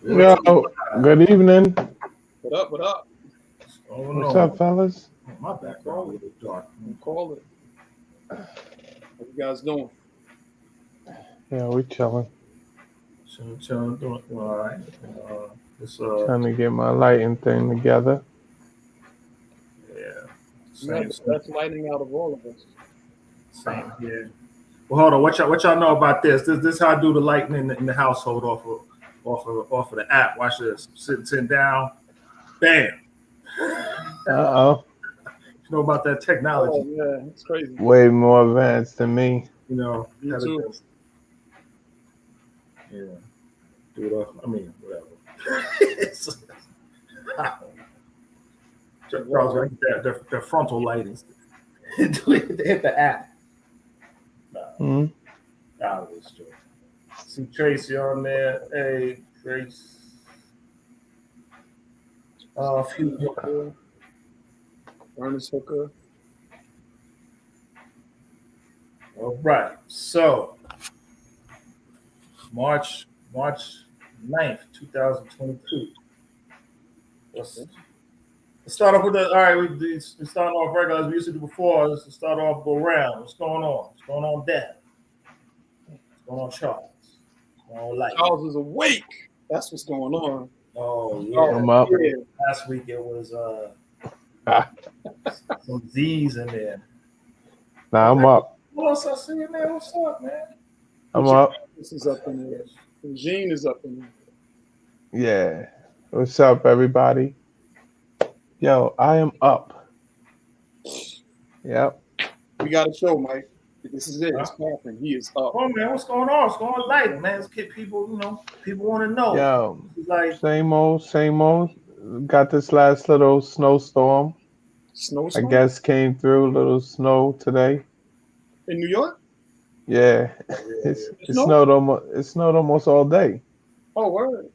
Yo, good evening. What up? What up? Oh What's no, up, fellas? my background a little dark. I'm calling. How you guys doing? Yeah, we chilling. Doing all right. It's Trying to get my lighting thing together. yeah, You have same the best lighting out of all of us. same here. Well, hold on. What y'all know about this? This how I do the lighting in the household off of the app. Watch this. Sitting down. Bam. Uh-oh. You know about that technology? Oh yeah, it's crazy. Way more advanced than me. You know Me how to too. just yeah do it off. I mean whatever. Charles, right there, the frontal lighting. Hit the app. Nah, Hmm. I was joking. See Tracy on there. Hey, Trace. Few. Hooker, Ernest Hooker. All right. So March 9th, 2022. Let's start off with the all right. We start off regular as we used to do before. Let's start off go round. What's going on? What's going on, Dad? What's going on, Charles? What's going on, Light? Charles is awake. That's what's going on. Oh yeah. Oh I'm up. yeah. Last week it was Ah, some Z's in there. nah, I'm up. What else I see in there? What's up, man? I'm up. This is up in there. Gene is up in there. Yeah. What's up, everybody? Yo, I am up. Yep. We got a show, Mike. This is it. It's popping. He is up. Oh man, what's going on? What's going on, Light? Man, let's get people. People want to know. Yo, It's like same old, same old. Got this last little snowstorm. I Snowstorm guess came through. Little snow today. in New York. Yeah. yeah. It snowed almost all day. Oh word.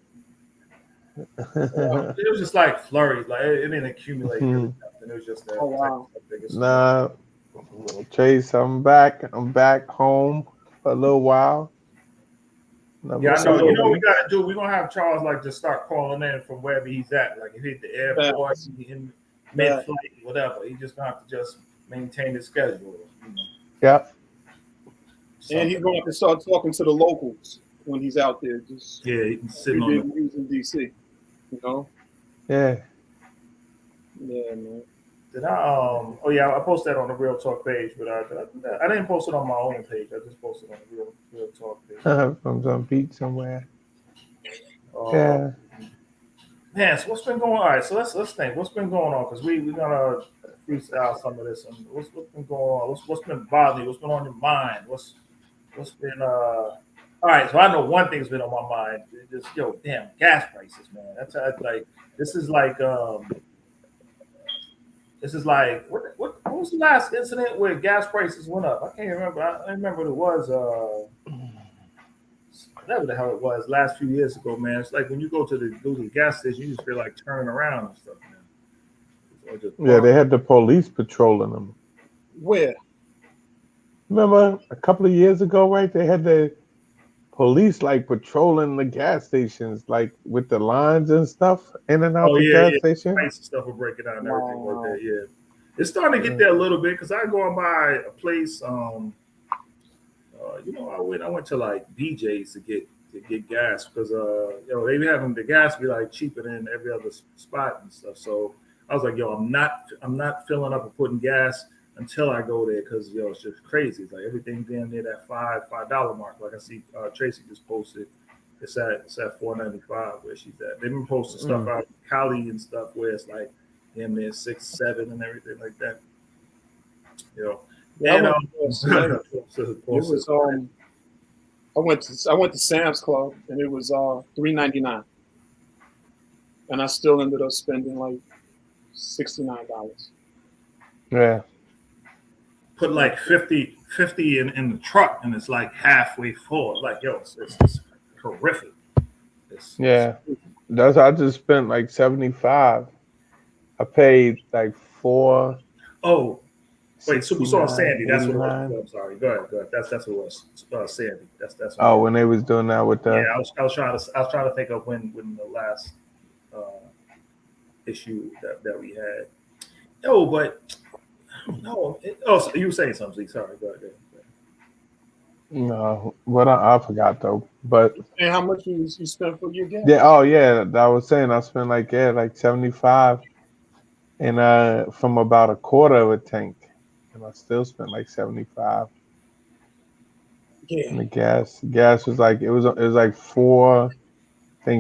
It was just like flurries. Like it didn't accumulate really Mhm. nothing. It was just that. Oh wow. Nah, Chase, I'm back. I'm back home for a little while. Never Yeah, I know. saw You know what you. we gotta do? We're gonna have Charles like just start calling in from wherever he's at. Like if he's at the airport, Facts. in mid-flight, whatever. He just gonna have to just maintain his schedule. Yep. And he's going to have to start talking to the locals when he's out there. Just Yeah, he's he sitting on didn't use in DC. You know? Yeah. Yeah, man. Did I? Oh yeah, I posted that on the Real Talk page, but I didn't post it on my own page. I just posted it on the Real Talk page. From some beach somewhere. Uh, Yeah. Man, so what's been going on? All right, so let's think. What's been going on? Because we're gonna freestyle some of this. And what's been going on? What's been bothering you? What's been on your mind? What's been All right, so I know one thing's been on my mind. It's just damn gas prices, man. That's like this is like what was the last incident where gas prices went up? I can't remember. I remember what it was. Whatever the hell it was last few years ago, man. It's like when you go to the gas station, you just feel like turning around and stuff, man. Or just Yeah, they had the police patrolling them. Where? Remember a couple of years ago, right? They had the police like patrolling the gas stations, like with the lines and stuff in and out oh the yeah, gas yeah, station. price and stuff will break it down and everything like Wow. that. Yeah, it's starting to get there a little bit because I go and buy a place. I went to like BJ's to get gas because they be having the gas be like cheaper than every other spot and stuff. So I was like, I'm not filling up and putting gas until I go there because it's just crazy. It's like everything being near that $5 mark. Like I see Tracy just posted. It's at $4.95 where she's at. They've been posting stuff out in Cali and stuff where it's like damn near 6, 7 and everything like that. Yeah, And it was I went to Sam's Club and it was $3.99, and I still ended up spending like $69. Yeah. put like 50 in the truck and it's like halfway full. Like, it's horrific. Yeah. I just spent like 75. I paid like Oh, Wait, Superstar 69, Sandy. That's what it was. 89. I'm sorry. Go ahead. That's what it was. Sandy. That's what Oh, when they was doing that with yeah. the I was trying to think of when the last issue that we had. No, but no. So you were saying something. Sorry. Go ahead. no, what I forgot though. But And how much you spent for your gas? yeah, oh yeah, I was saying I spent like 75, and from about a quarter of a tank, and I still spent like 75. Yeah. And the gas was like it was like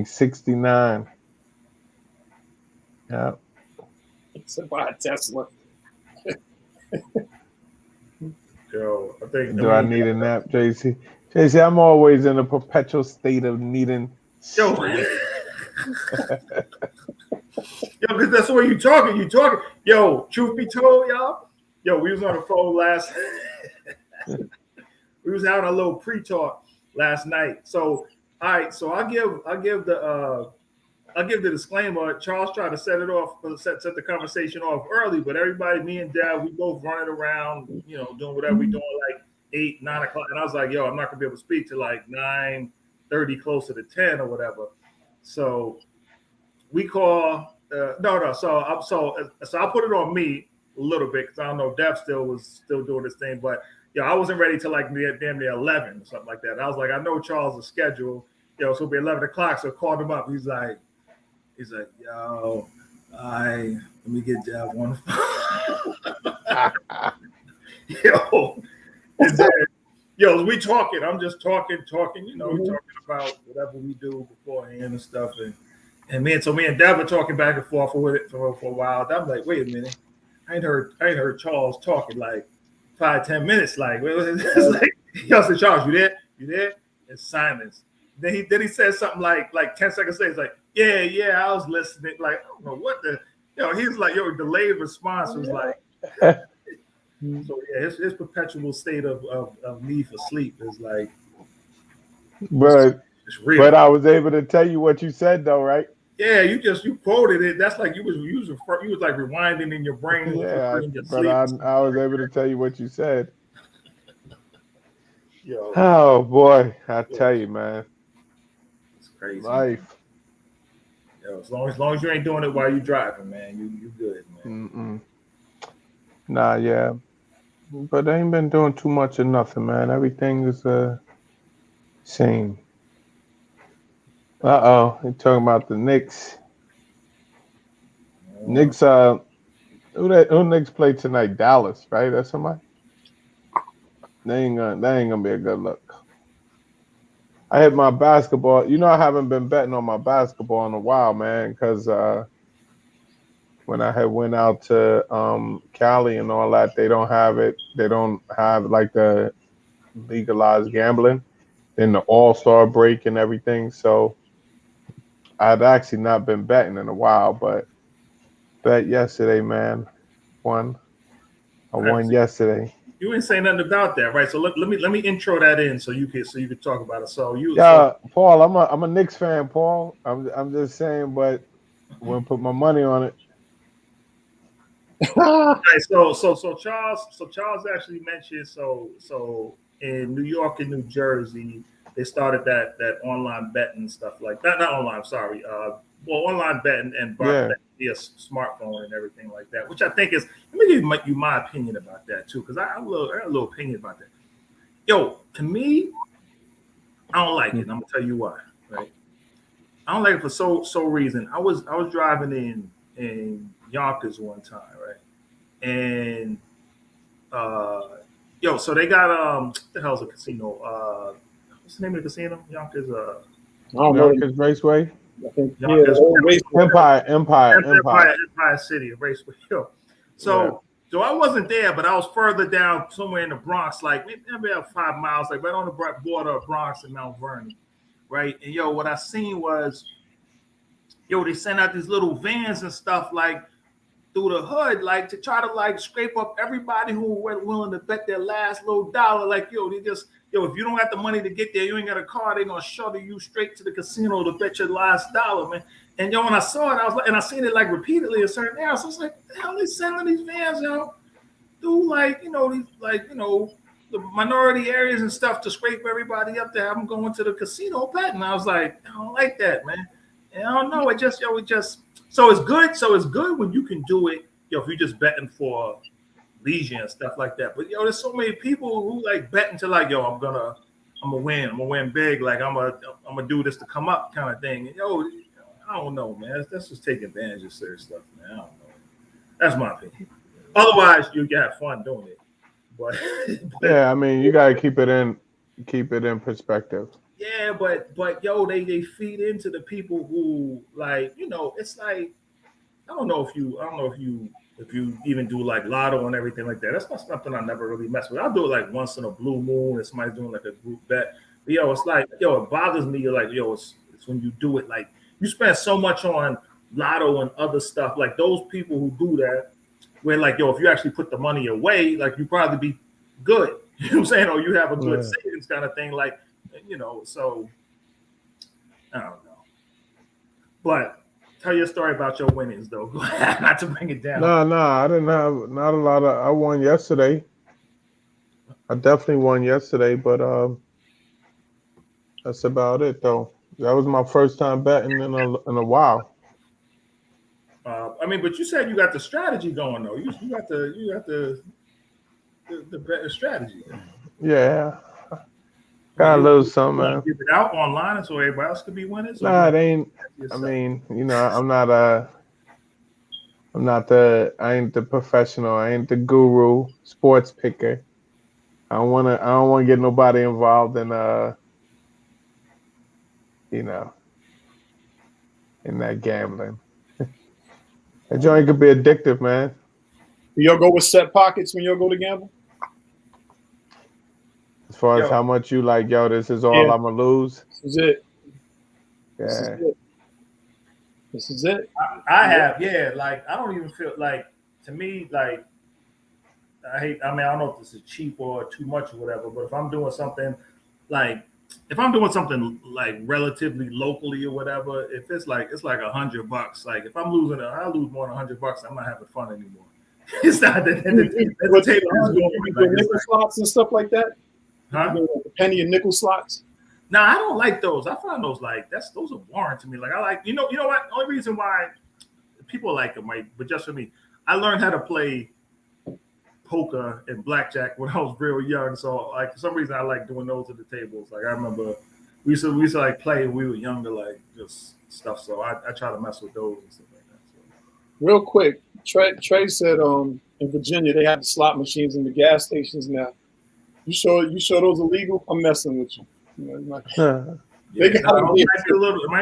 69. Yeah. It's about a Tesla. Yo, I think. Do I need a nap, JC? JC, I'm always in a perpetual state of needing. Yo, because that's the way you talking. You talking. Yo, truth be told, y'all. Yo, we was on the phone last. We was having a little pre-talk last night. So, all right. So I'll give the disclaimer. Charles tried to set it off, set the conversation off early, but everybody, me and Dad, we both running around, doing whatever we doing, like 8, 9 o'clock. And I was like, yo, I'm not gonna be able to speak till like 9:30, closer to 10 or whatever. So we call. No. So I'll put it on me a little bit because I don't know. Dev was still doing this thing, but I wasn't ready till like damn near 11 or something like that. And I was like, I know Charles' schedule. So it'll be 11 o'clock. So I called him up. He's like, yo, let me get Dev on the phone. Yo, and then, we talking. I'm just talking. We talking about whatever we do beforehand and stuff. And me and Dev were talking back and forth for a while. I'm like, wait a minute, I ain't heard Charles talking like 5-10 minutes. Like, it's like, said, Charles, you there? It's silence. Then he said something like 10 seconds later. He's like, yeah, I was listening. Like, I don't know what the, he's like, delayed response was like. So yeah, his perpetual state of need for sleep is like. But it's real. But I was able to tell you what you said though, right? Yeah, you quoted it. That's like you was like rewinding in your brain. Yeah, but I was able to tell you what you said. Yo. Oh boy, I tell you, man. It's crazy. Life. Yo, as long as you ain't doing it while you driving, man, you good, man. Nah, yeah. But I ain't been doing too much of nothing, man. Everything is same. You're talking about the Knicks. Knicks, who Knicks play tonight? Dallas, right? That's somebody. That ain't gonna be a good look. I hit my basketball. I haven't been betting on my basketball in a while, man, because when I had went out to Cali and all that, they don't have it. They don't have like the legalized gambling in the All-Star break and everything. So I'd actually not been betting in a while, but bet yesterday, man. I won yesterday. You ain't saying nothing about that, right? So let me intro that in so you can talk about it. So Paul, I'm a Knicks fan, Paul. I'm just saying, but I wouldn't put my money on it. Right, so Charles actually mentioned so in New York and New Jersey they started that online betting stuff like that. Not online, sorry. Online betting and betting via smartphone and everything like that, which I think is. Let me give you my opinion about that too, because I have a little opinion about that. Yo, to me, I don't like it. And I'm gonna tell you why. Right? I don't like it for so reason. I was driving in Yonkers one time, right? And so they got what the hell's a casino? What's the name of the casino? Yonkers Yonkers Raceway. I think, Empire City Raceway. So I wasn't there, but I was further down somewhere in the Bronx, like maybe about 5 miles, like right on the border of Bronx and Mount Vernon, right? And what I seen was, they sent out these little vans and stuff like through the hood, like to try to like scrape up everybody who were willing to bet their last little dollar. Like, they just, if you don't have the money to get there, you ain't got a car, they're gonna shuttle you straight to the casino to bet your last dollar, man. And when I saw it, I was like, and I seen it like repeatedly in certain areas. I was like, the hell are they selling these vans, do like the minority areas and stuff to scrape everybody up there. I'm going to the casino betting. I was like, I don't like that, man. And I don't know. It just so it's good. So it's good when you can do it. If you're just betting for leisure and stuff like that. But there's so many people who like betting to like, I'm gonna win big. Like I'm gonna do this to come up kind of thing. And, I don't know, man. That's just taking advantage of serious stuff, man. I don't know. That's my opinion. Otherwise, you can have fun doing it. But yeah, I mean, you gotta keep it in perspective. Yeah, but they feed into the people who like, it's like I don't know if you even do like lotto and everything like that. That's not something I never really mess with. I'll do it like once in a blue moon if somebody's doing like a group bet. But it's like, it bothers me. You're like, it's when you do it, like you spend so much on lotto and other stuff. Like those people who do that, where like, if you actually put the money away, like you probably be good. You know what I'm saying? Or you have a good savings kind of thing. Like, so I don't know. But tell your story about your winnings, though. Not to bring it down. No, I didn't have not a lot of. I won yesterday. I definitely won yesterday, but that's about it, though. That was my first time betting in a while. But you said you got the strategy going, though. You got the better strategy. Yeah. Got a little something, man. Give it out online so everybody else could be winning. So it ain't. I mean, I ain't the professional. I ain't the guru sports picker. I don't want to get nobody involved in in that gambling. That joint could be addictive, man. Do y'all go with set pockets when y'all go to gamble? As far as how much you like, this is all I'm gonna lose. This is it. Yeah. This is it. I have, like I don't even feel like, to me, like I don't know if this is cheap or too much or whatever, but if I'm doing something like relatively locally or whatever, if it's like $100, like if I'm losing I lose more than $100, I'm not having fun anymore. It's not that the table is going nickel slots and stuff like that. Huh? The penny and nickel slots. No, I don't like those. I find those those are boring to me. Like I like, you know what? The only reason why people like them, right? But just for me, I learned how to play poker and blackjack when I was real young. So like for some reason I like doing those at the tables. Like I remember we used to like play when we were younger, like just stuff. So I try to mess with those and stuff like that. So. Real quick, Trey said in Virginia they have the slot machines in the gas stations now. You sure those are legal? I'm messing with you. It might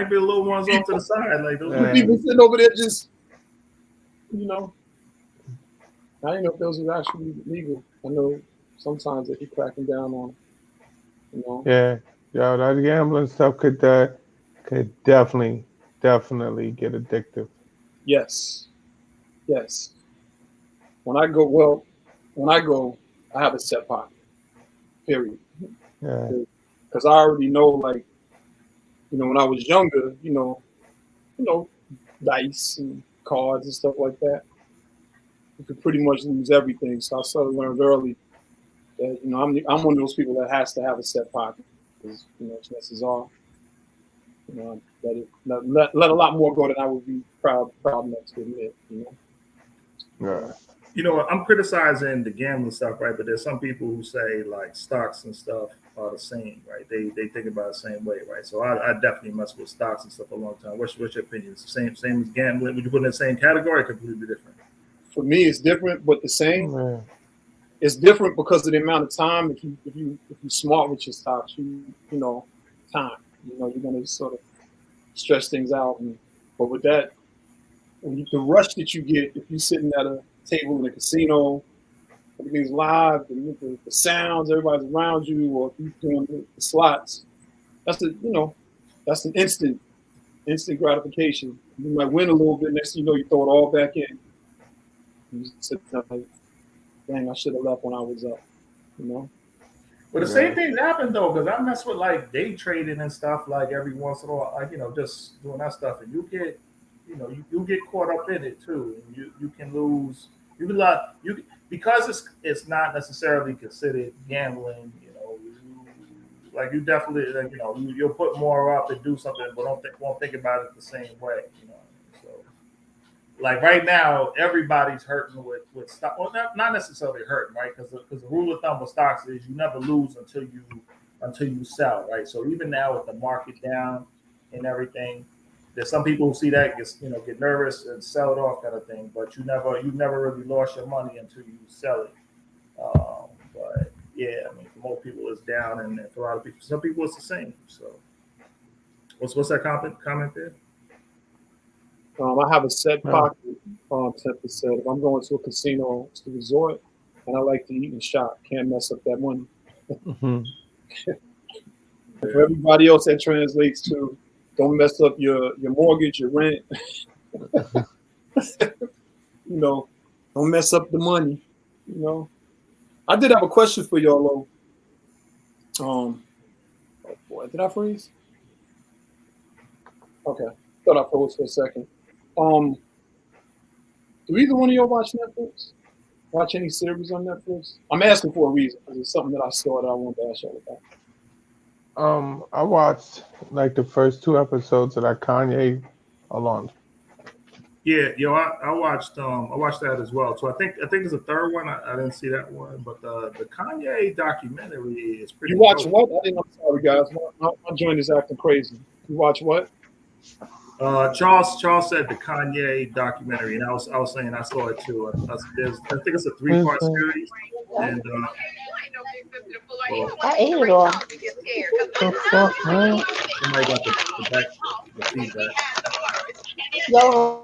be a little ones off to the side, like those people sitting over there just, I didn't know if those are actually legal. I know sometimes they keep cracking down on them. Yeah, that gambling stuff could definitely get addictive. Yes. When I go, I have a set pocket. Period. Yeah. Because I already know, like, when I was younger, dice and cards and stuff like that, you could pretty much lose everything. So I sort of learned early that, I'm one of those people that has to have a set pocket because, chances are, let a lot more go than I would be proud enough to admit, Yeah. I'm criticizing the gambling stuff, right? But there's some people who say like stocks and stuff are the same, right? They think about it the same way, right? So I definitely mess with stocks and stuff for a long time. What's your opinion? It's the same as gambling. Would you put it in the same category or completely different? For me, it's different, but the same. Yeah. It's different because of the amount of time. If you smart with your stocks, time. You're going to sort of stretch things out. But with that, the rush that you get if you're sitting at a table in a casino, everything's live, the sounds, everybody's around you, or if you're doing the slots, that's an instant gratification. You might win a little bit, next thing you know, you throw it all back in. You sit there like, dang, I should have left when I was up, Well, the same things happen though, because I mess with like day trading and stuff like every once in a while, like, just doing that stuff, and you get, you get caught up in it too, and you can lose. because it's not necessarily considered gambling. Like you definitely, like, you'll put more up and do something, but won't think about it the same way. So like right now, everybody's hurting with stock. Well, not necessarily hurting, right? Because the rule of thumb with stocks is you never lose until you sell, right? So even now with the market down and everything, there's some people who see that get nervous and sell it off, kind of thing. But you never really lost your money until you sell it. But yeah, I mean, for most people it's down, and for a lot of people, some people it's the same. So what's that comment there? I have a set pocket, 10%. If I'm going to a casino, to the resort, and I like to eat and shop, can't mess up that money. Mm-hmm. For everybody else, that translates to don't mess up your mortgage, your rent. Don't mess up the money. I did have a question for y'all though. Oh boy, did I freeze? Okay, thought I froze for a second. Do either one of y'all watch Netflix? Watch any series on Netflix? I'm asking for a reason because it's something that I saw that I wanted to ask y'all about. I watched like the first 2 episodes of that Kanye Alone. Yeah, I watched that as well. So I think there's a third one. I didn't see that one, but the Kanye documentary is pretty. You watch what? I'm sorry, guys. My joint is acting crazy. You watch what? Charles said the Kanye documentary, and I was saying I saw it too. I think it's a 3-part series, and I ate it all. Somebody got the feedback. Yo.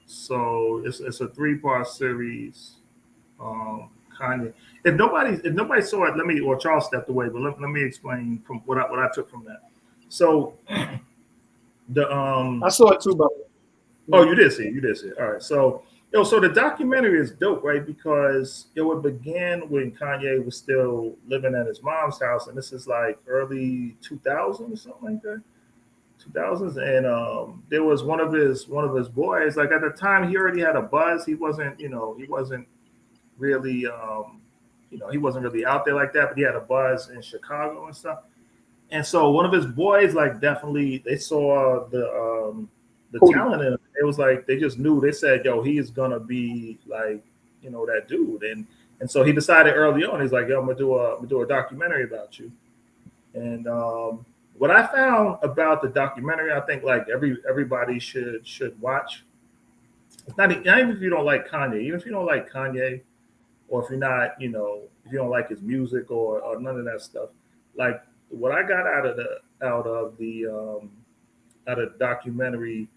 So it's a 3-part series. Kanye. If nobody saw it, Charles stepped away, but let me explain from what I took from that. So I saw it too, but you did see it. All right. So the documentary is dope, right? Because it would begin when Kanye was still living at his mom's house, and this is like early 2000s or something like that. 2000s, and there was one of his boys. Like at the time, he already had a buzz. He wasn't really he wasn't really out there like that, but he had a buzz in Chicago and stuff. And so one of his boys, like, definitely they saw the talent in him. It was like they just knew. They said, "Yo, he is gonna be like that dude." And so he decided early on. He's like, "Yo, I'm gonna do a documentary about you." And what I found about the documentary, I think like everybody should watch. It's not even if you don't like Kanye, even if you don't like Kanye, or if you're not, if you don't like his music or none of that stuff. Like what I got out of the documentary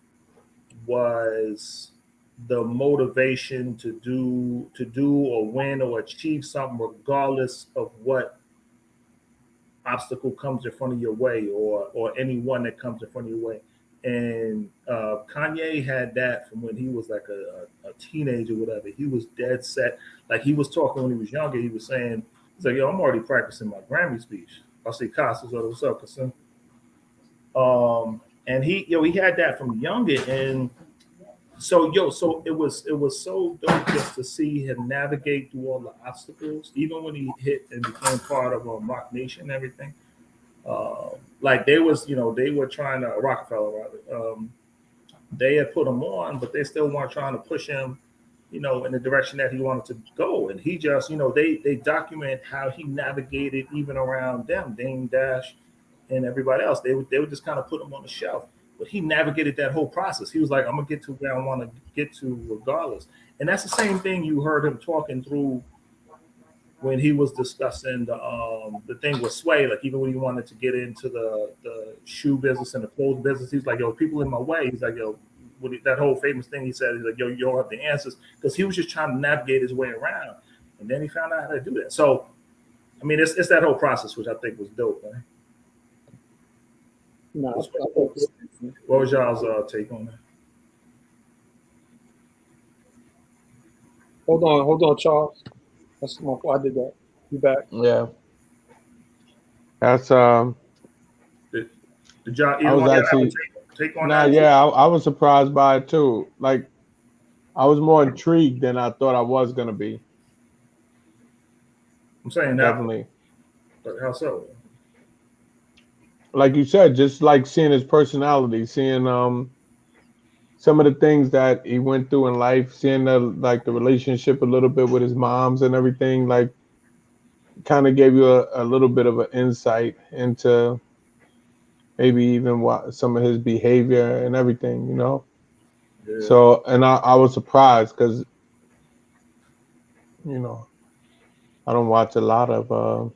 was the motivation to do or win or achieve something, regardless of what obstacle comes in front of your way or anyone that comes in front of your way. And Kanye had that from when he was like a teenager, whatever. He was dead set. Like he was talking when he was younger. He was saying, he's like, "Yo, I'm already practicing my Grammy speech." I'll say, "Costas, what's up, Kassim?" And he had that from younger, and so it was so dope just to see him navigate through all the obstacles, even when he hit and became part of Rock Nation and everything. Like they were trying to Rockefeller, they had put him on, but they still weren't trying to push him, in the direction that he wanted to go. And he just, they document how he navigated even around them, Dame Dash and everybody else. They would just kind of put him on the shelf, but he navigated that whole process. He was like, "I'm gonna get to where I want to get to regardless." And that's the same thing you heard him talking through when he was discussing the thing with Sway. Like even when he wanted to get into the shoe business and the clothes business, he's like, "Yo, people in my way." He's like, "Yo," that whole famous thing he said, he's like, "Yo, you don't have the answers," because he was just trying to navigate his way around, and then he found out how to do that. So, I mean, it's that whole process, which I think was dope, man. No, what was y'all's take on that? Hold on, Charles. That's my fault. I did that. You back? Yeah. That's Did y'all I was actually take on that? yeah, I was surprised by it too. Like I was more intrigued than I thought I was gonna be. I'm saying that. Definitely. But how so? Like you said, just like seeing his personality, seeing some of the things that he went through in life, seeing the relationship a little bit with his moms and everything, like kind of gave you a little bit of an insight into maybe even what some of his behavior and everything, you know. Yeah. So, and I was surprised because, you know, I don't watch a lot of,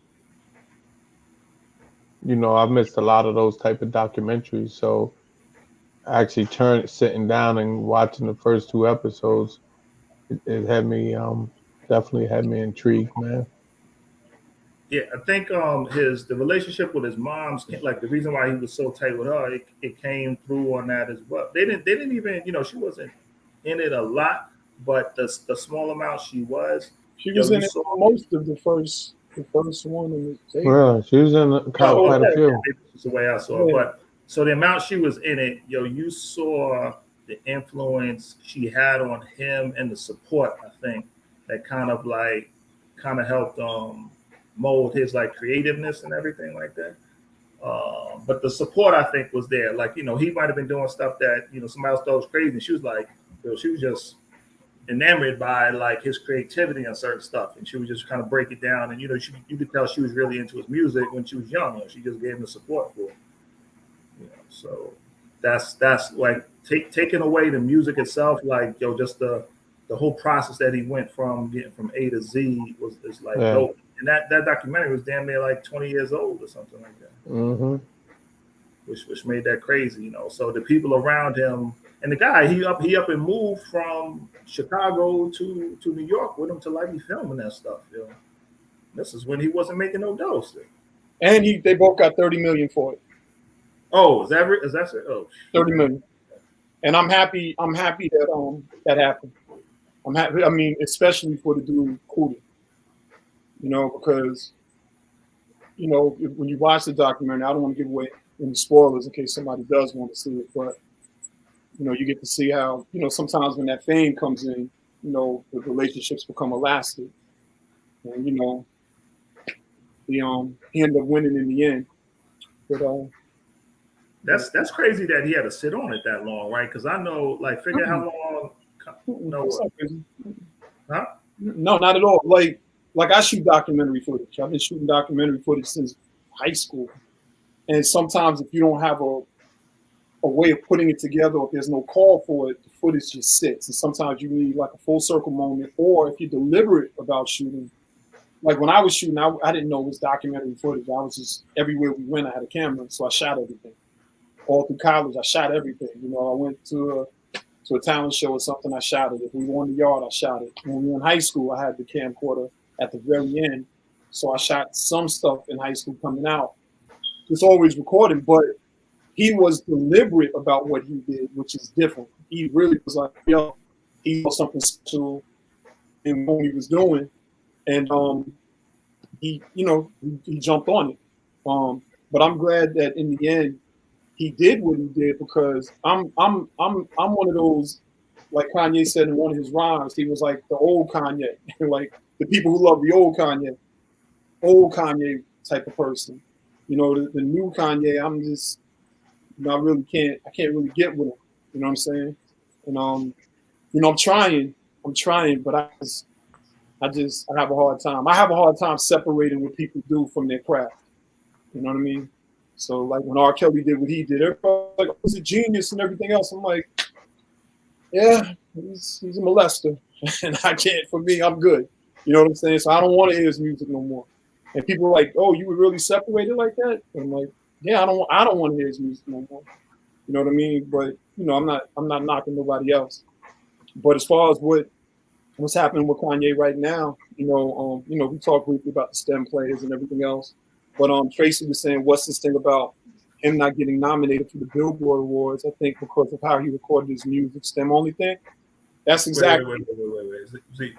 you know, I've missed a lot of those type of documentaries. So, actually sitting down and watching the first 2 episodes, it had me definitely had me intrigued, man. Yeah, I think the relationship with his mom's, like the reason why he was so tight with her, it came through on that as well. They didn't even, you know, she wasn't in it a lot, but the small amount she was in it most of the first one in the Well, she was in quite a few. That's the way I saw it. But so the amount she was in it, you saw the influence she had on him and the support, I think, that kind of helped mold his like creativeness and everything like that. But the support, I think, was there. Like, you know, he might have been doing stuff that, you know, somebody else thought was crazy. And she was like, she was just enamored by like his creativity and certain stuff, and she would just kind of break it down. And you know, you could tell she was really into his music when she was young. You know, she just gave him the support for it. You know, so that's like taking away the music itself, like just the whole process that he went from getting from A to Z is like dope. And that documentary was damn near like 20 years old or something like that. Mm-hmm. Which made that crazy, you know. So the people around him. And the guy, he up and moved from Chicago to New York with him to like be filming that stuff. You know, this is when he wasn't making no dough still. And they both got $30 million for it. Oh, is that it? Oh, $30 million. And I'm happy that that happened. I'm happy. I mean, especially for the dude Cooley. You know, because you know when you watch the documentary, I don't want to give away any spoilers in case somebody does want to see it, but. You know, you get to see how, you know, sometimes when that fame comes in, you know, the relationships become elastic. And, you know, he ended up winning in the end. But that's crazy that he had to sit on it that long, right? Because I know, like, figure how long. No, huh? No, not at all. Like I shoot documentary footage. I've been shooting documentary footage since high school. And sometimes if you don't have a way of putting it together, if there's no call for it, the footage just sits. And sometimes you need like a full circle moment, or if you're deliberate about shooting, like when I was shooting, I didn't know it was documentary footage. I was just, everywhere we went, I had a camera, so I shot everything. All through college, I shot everything. You know, I went to a talent show or something, I shot it. If we were in the yard, I shot it. When we were in high school, I had the camcorder at the very end, so I shot some stuff in high school coming out. It's always recording, but he was deliberate about what he did, which is different. He really was like, yo, he saw something special in what he was doing. And he jumped on it. But I'm glad that in the end he did what he did, because I'm one of those, like Kanye said in one of his rhymes, he was like the old Kanye, like the people who love the old Kanye type of person. You know, the new Kanye, I'm just, you know, I can't really get with him. You know what I'm saying? And you know, I'm trying, but I have a hard time. I have a hard time separating what people do from their craft. You know what I mean? So like when R. Kelly did what he did, everybody was like, oh, he's a genius and everything else. I'm like, yeah, he's a molester. And I can't, for me, I'm good. You know what I'm saying? So I don't want to hear his music no more. And people are like, oh, you would really separate it like that? And I'm like, yeah, I don't want to hear his music no more. You know what I mean? But you know, I'm not knocking nobody else. But as far as what's happening with Kanye right now, you know, we talked briefly about the STEM players and everything else. But Tracy was saying, what's this thing about him not getting nominated for the Billboard Awards? I think because of how he recorded his music, STEM only thing. That's exactly. Wait.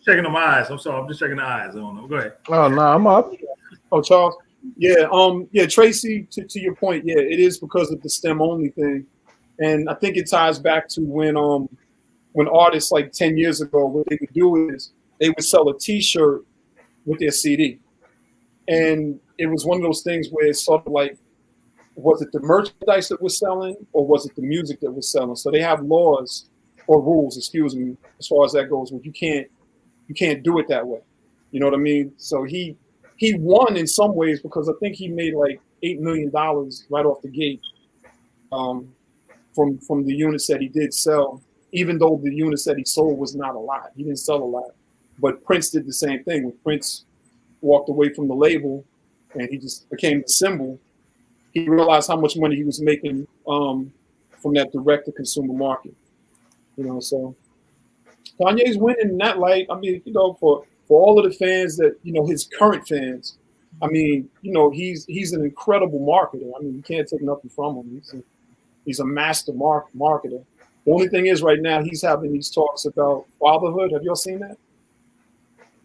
Checking them eyes. I'm sorry. I'm just checking the eyes. I don't know. Go ahead. Oh no, I'm up. Oh, Charles. Yeah. Yeah. Tracy, to your point, yeah, it is because of the STEM only thing. And I think it ties back to when artists like 10 years ago, what they would do is they would sell a T-shirt with their CD. And it was one of those things where it's sort of like, was it the merchandise that was selling or was it the music that was selling? So they have laws or rules, excuse me, as far as that goes, where you can't do it that way. You know what I mean? So he won in some ways because I think he made like $8 million right off the gate from the units that he did sell, even though the units that he sold was not a lot. He didn't sell a lot. But Prince did the same thing. When Prince walked away from the label and he just became the symbol, he realized how much money he was making from that direct-to-consumer market. You know, so Kanye's winning in that light. I mean, you know, for all of the fans that, you know, his current fans, I mean, you know, he's an incredible marketer. I mean, you can't take nothing from him. He's a master marketer. The only thing is right now he's having these talks about fatherhood. Have y'all seen that?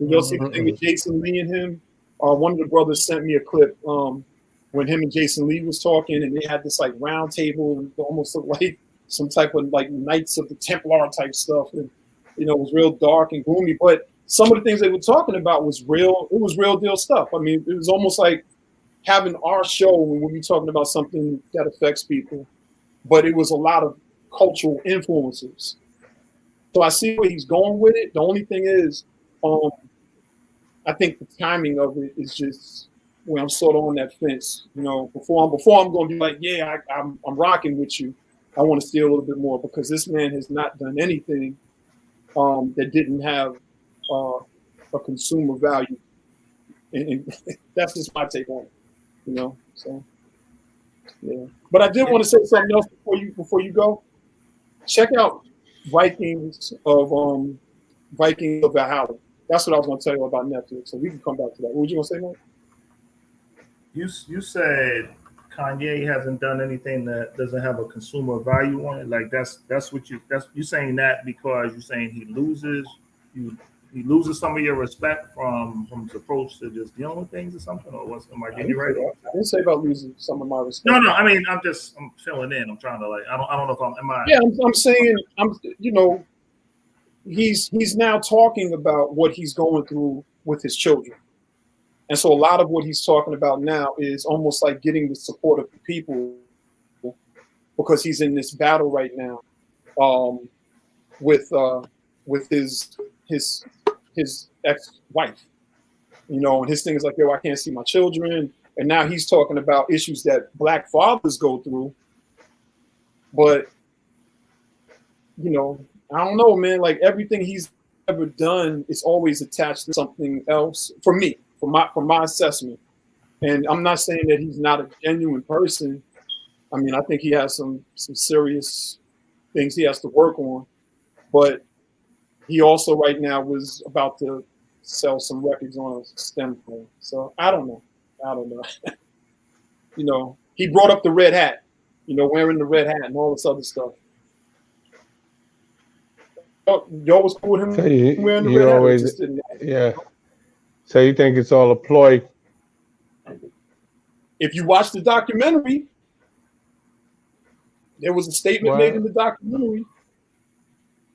Have y'all seen the thing with Jason Lee and him? One of the brothers sent me a clip when him and Jason Lee was talking, and they had this like round table and it almost looked like some type of like Knights of the Templar type stuff. And, you know, it was real dark and gloomy, but some of the things they were talking about was real. It was real deal stuff. I mean, it was almost like having our show when we're talking about something that affects people, but it was a lot of cultural influences. So I see where he's going with it. The only thing is, I think the timing of it is just where I'm sort of on that fence. You know, before I'm going to be like, yeah, I'm rocking with you. I want to see a little bit more because this man has not done anything that didn't have a consumer value, and that's just my take on it. You know, so yeah. But I did want to say something else before you go. Check out Vikings of Valhalla. That's what I was going to tell you about Netflix. So we can come back to that. What were you going to say, Mike? You said Kanye hasn't done anything that doesn't have a consumer value on it. Like that's what you saying that because you're saying he loses some of your respect from his approach to just dealing with things or something, or what's am I getting you right? I didn't say about losing some of my respect. No. I mean, I'm filling in. I'm trying to like. I don't know if I'm. Am I? Yeah, I'm saying You know, he's now talking about what he's going through with his children, and so a lot of what he's talking about now is almost like getting the support of the people because he's in this battle right now with his ex-wife, you know, and his thing is like, yo, I can't see my children. And now he's talking about issues that Black fathers go through. But, you know, I don't know, man, like everything he's ever done is always attached to something else for me, for my assessment. And I'm not saying that he's not a genuine person. I mean, I think he has some serious things he has to work on, but he also right now was about to sell some records on a stem phone. So I don't know. You know, he brought up the red hat, you know, wearing the red hat and all this other stuff. Y'all was cool with him So wearing the you red always, hat? yeah. So you think it's all a ploy? If you watch the documentary, there was a statement made in the documentary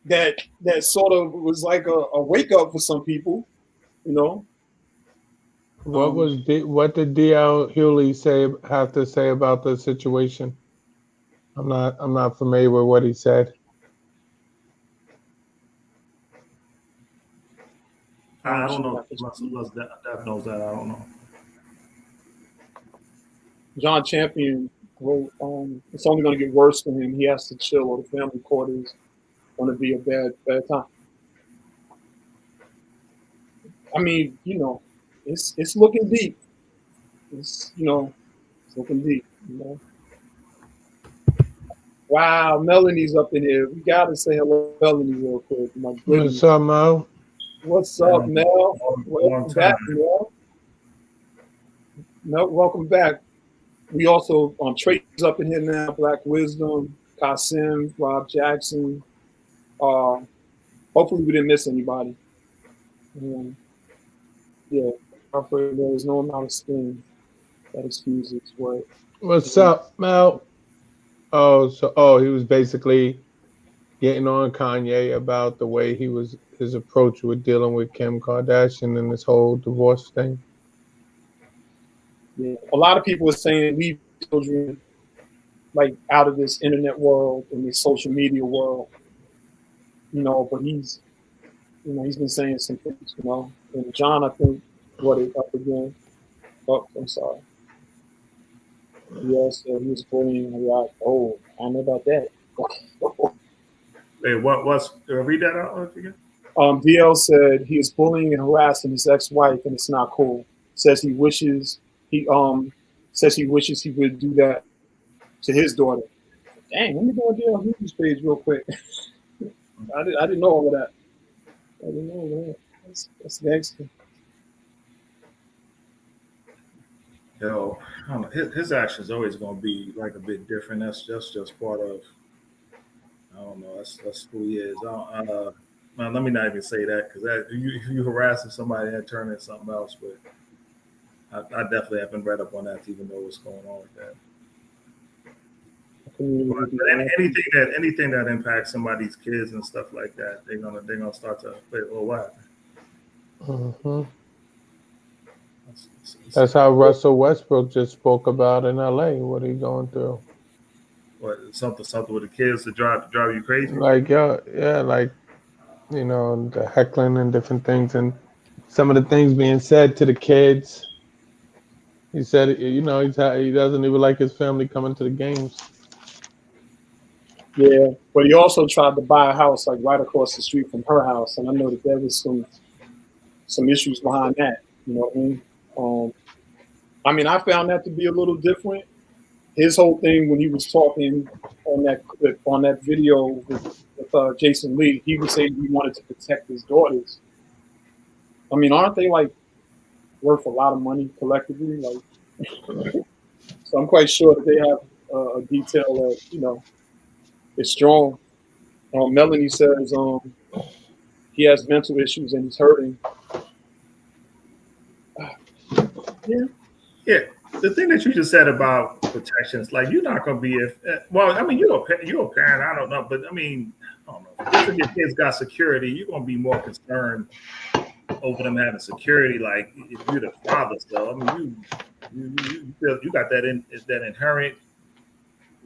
that sort of was like a wake up for some people, you know. What did D.L. Hewley have to say about the situation? I'm not familiar with what he said. I don't know. Unless Dev knows that, I don't know. John Champion wrote, it's only going to get worse for him. He has to chill, or the family court is going to be a bad time. I mean, you know, it's looking deep. It's looking deep. You know. Wow, Melanie's up in here. We gotta say hello, Melanie, real quick. My goodness. What's up, Mo? What's up, Mel? Welcome back, Mel. No, welcome back. We also Trey's up in here now. Black Wisdom, Kasim, Rob Jackson. Hopefully we didn't miss anybody. Yeah, I'm afraid there is no amount of spin that excuses what. What's up, Mel? He was basically getting on Kanye about the way his approach with dealing with Kim Kardashian and this whole divorce thing. Yeah. A lot of people are saying leave children like out of this internet world and this social media world, but he's been saying some things. And John, I think, what it up again. Oh, I'm sorry. Yes, he was bullying a lot. Oh, I don't know about that. Hey, what's read that out again? DL said he is bullying and harassing his ex-wife, and it's not cool. Says he wishes he would do that to his daughter. Dang, let me go on DL Hughes' page real quick. I didn't know all of that. I didn't know all of that. That's gangster. Yo, I don't know. His action's always going to be like a bit different. That's just part of. I don't know. That's who he is. Let me not even say that because you harassing somebody and turning into something else. But I definitely haven't read up on that to even know what's going on with that. But anything that impacts somebody's kids and stuff like that, they're gonna start to play. Well, what happened? Mm-hmm. That's how Russell Westbrook just spoke about in LA. What he going through? What something with the kids to drive you crazy? Like like the heckling and different things, and some of the things being said to the kids. He said, he doesn't even like his family coming to the games. Yeah, but he also tried to buy a house like right across the street from her house, and I know that there was some issues behind that. You know what I mean? I found that to be a little different. His whole thing when he was talking on that clip, on that video with Jason Lee, he was saying he wanted to protect his daughters. I mean, aren't they like worth a lot of money collectively? Like, so I'm quite sure that they have a detail that is strong. Melanie says he has mental issues and he's hurting. Yeah. The thing that you just said about protections, like you're not going to be you're a parent. I don't know, but I mean, I don't know. If your kids got security, you're going to be more concerned over them having security. Like if you're the father, so I mean, you feel you got that inherent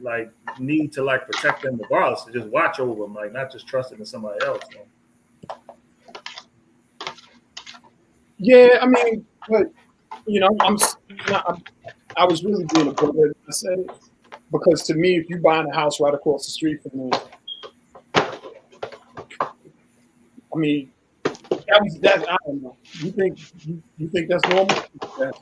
like need to like protect them regardless, to just watch over them, like not just trusting in somebody else. So. Yeah, I mean, but I was really being a brother when I said it, because to me, if you're buying a house right across the street from me, I mean, that I don't know. You think that's normal? Yeah.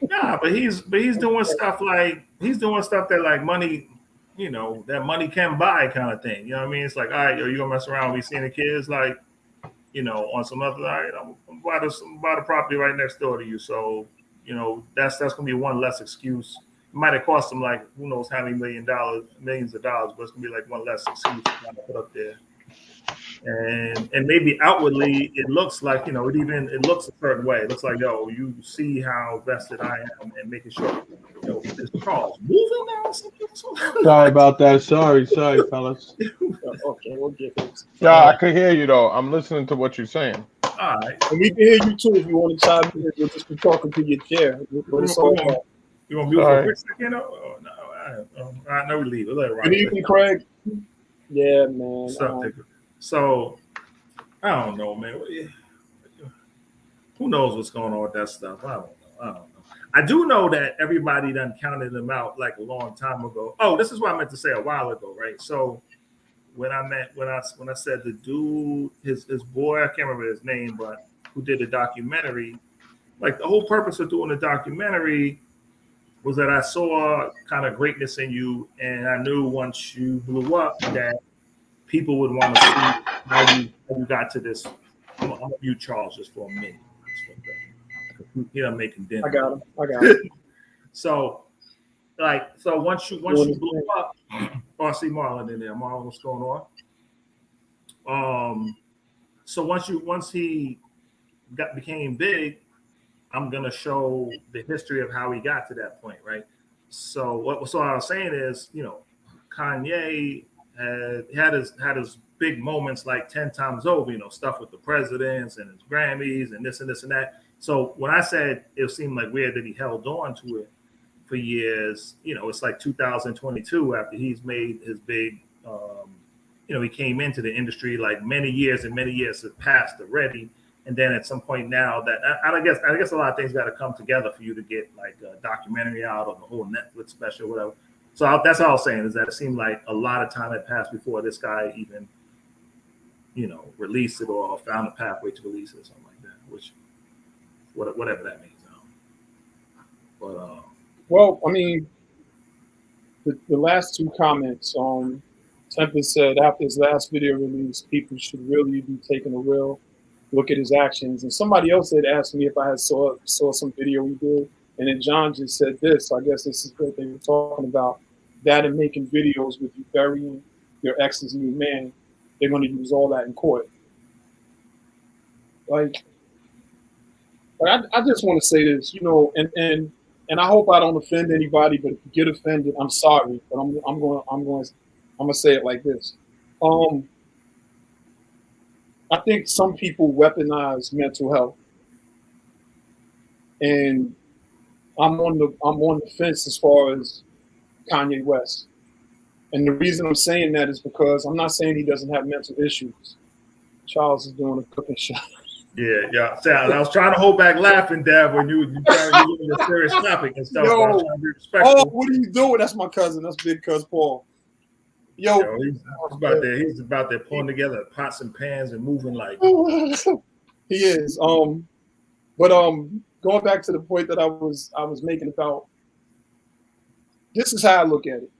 Nah, but he's doing stuff that like money, that money can buy kind of thing. You know what I mean? It's like, all right, you gonna mess around? We seeing the kids like, on some other, all right, I'm buy the property right next door to you. So, that's gonna be one less excuse. It might have cost them like who knows how many millions of dollars, but it's gonna be like one less excuse to put up there. And maybe outwardly it looks like, it looks a certain way. It looks like, you see how vested I am and making sure, is Charles moving now? Sorry about that. Sorry, fellas. Okay, we'll get this. Yeah, I could hear you though. I'm listening to what you're saying. All right. And we can hear you too if you want to chime in. We'll just be talking to your chair. What it's all about. You want to mute for a quick second? Oh, no. I know we leave. Good evening, Craig. Yeah, man. So, I don't know, man. Who knows what's going on with that stuff? I don't know. I do know that everybody done counted them out like a long time ago. Oh, this is what I meant to say a while ago, right? So when I said the dude, his boy, I can't remember his name, but who did the documentary, like the whole purpose of doing the documentary was that I saw kind of greatness in you, and I knew once you blew up that people would want to see how you got to this. I'm gonna mute Charles just for a minute. Making dinner. I got him. So once you blew up, I see Marlon in there. Marlon, what's going on? So once he became big, I'm gonna show the history of how he got to that point, right? So what I was saying is, Kanye had his big moments like 10 times over, stuff with the presidents and his Grammys and this and this and that. So when I said it seemed like weird that he held on to it for years, it's like 2022 after he's made his big, he came into the industry like many years have passed already. And then at some point now that I guess a lot of things got to come together for you to get like a documentary out or the whole Netflix special, whatever. So that's all I was saying is that it seemed like a lot of time had passed before this guy even, released it or found a pathway to release it or something like that, which whatever that means. But well, I mean, the last two comments, Tempest said after his last video release, people should really be taking a real look at his actions. And somebody else had asked me if I had saw some video we did, and then John just said this. So I guess this is what they were talking about. That and making videos with you burying your ex's new man, they're going to use all that in court. Like I just want to say this, and I hope I don't offend anybody. But if you get offended, I'm sorry. But I'm going to say it like this. I think some people weaponize mental health, and I'm on the fence as far as Kanye West. And the reason I'm saying that is because I'm not saying he doesn't have mental issues. Charles is doing a cooking show. Yeah. I was trying to hold back laughing, Dad, when you trying to get a serious topic and stuff. Yo, trying to be respectful. Oh, what are you doing? That's my cousin. That's Big Cuz Paul. Yo, he's about there pulling together pots and pans and moving like he is. But going back to the point that I was making about, this is how I look at it.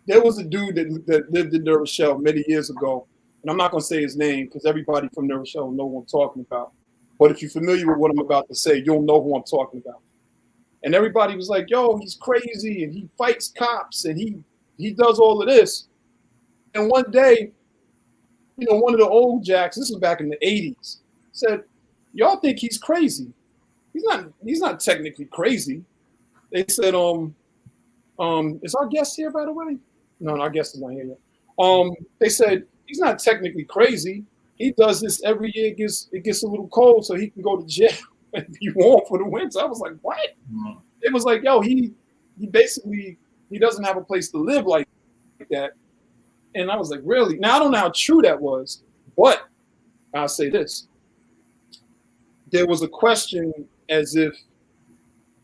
There was a dude that lived in New Rochelle many years ago, and I'm not going to say his name because everybody from New Rochelle know who I'm talking about. But if you're familiar with what I'm about to say, you'll know who I'm talking about. And everybody was like, yo, he's crazy, and he fights cops, and he does all of this. And one day, one of the old jacks, this was back in the 80s, said, y'all think he's crazy. He's not technically crazy. They said, is our guest here, by the way? No, our guest is not here yet. They said, he's not technically crazy. He does this every year. It gets a little cold, so he can go to jail and be warm for the winter. I was like, what? Mm-hmm. It was like, yo, he basically, he doesn't have a place to live like that. And I was like, really? Now, I don't know how true that was, but I'll say this. There was a question as if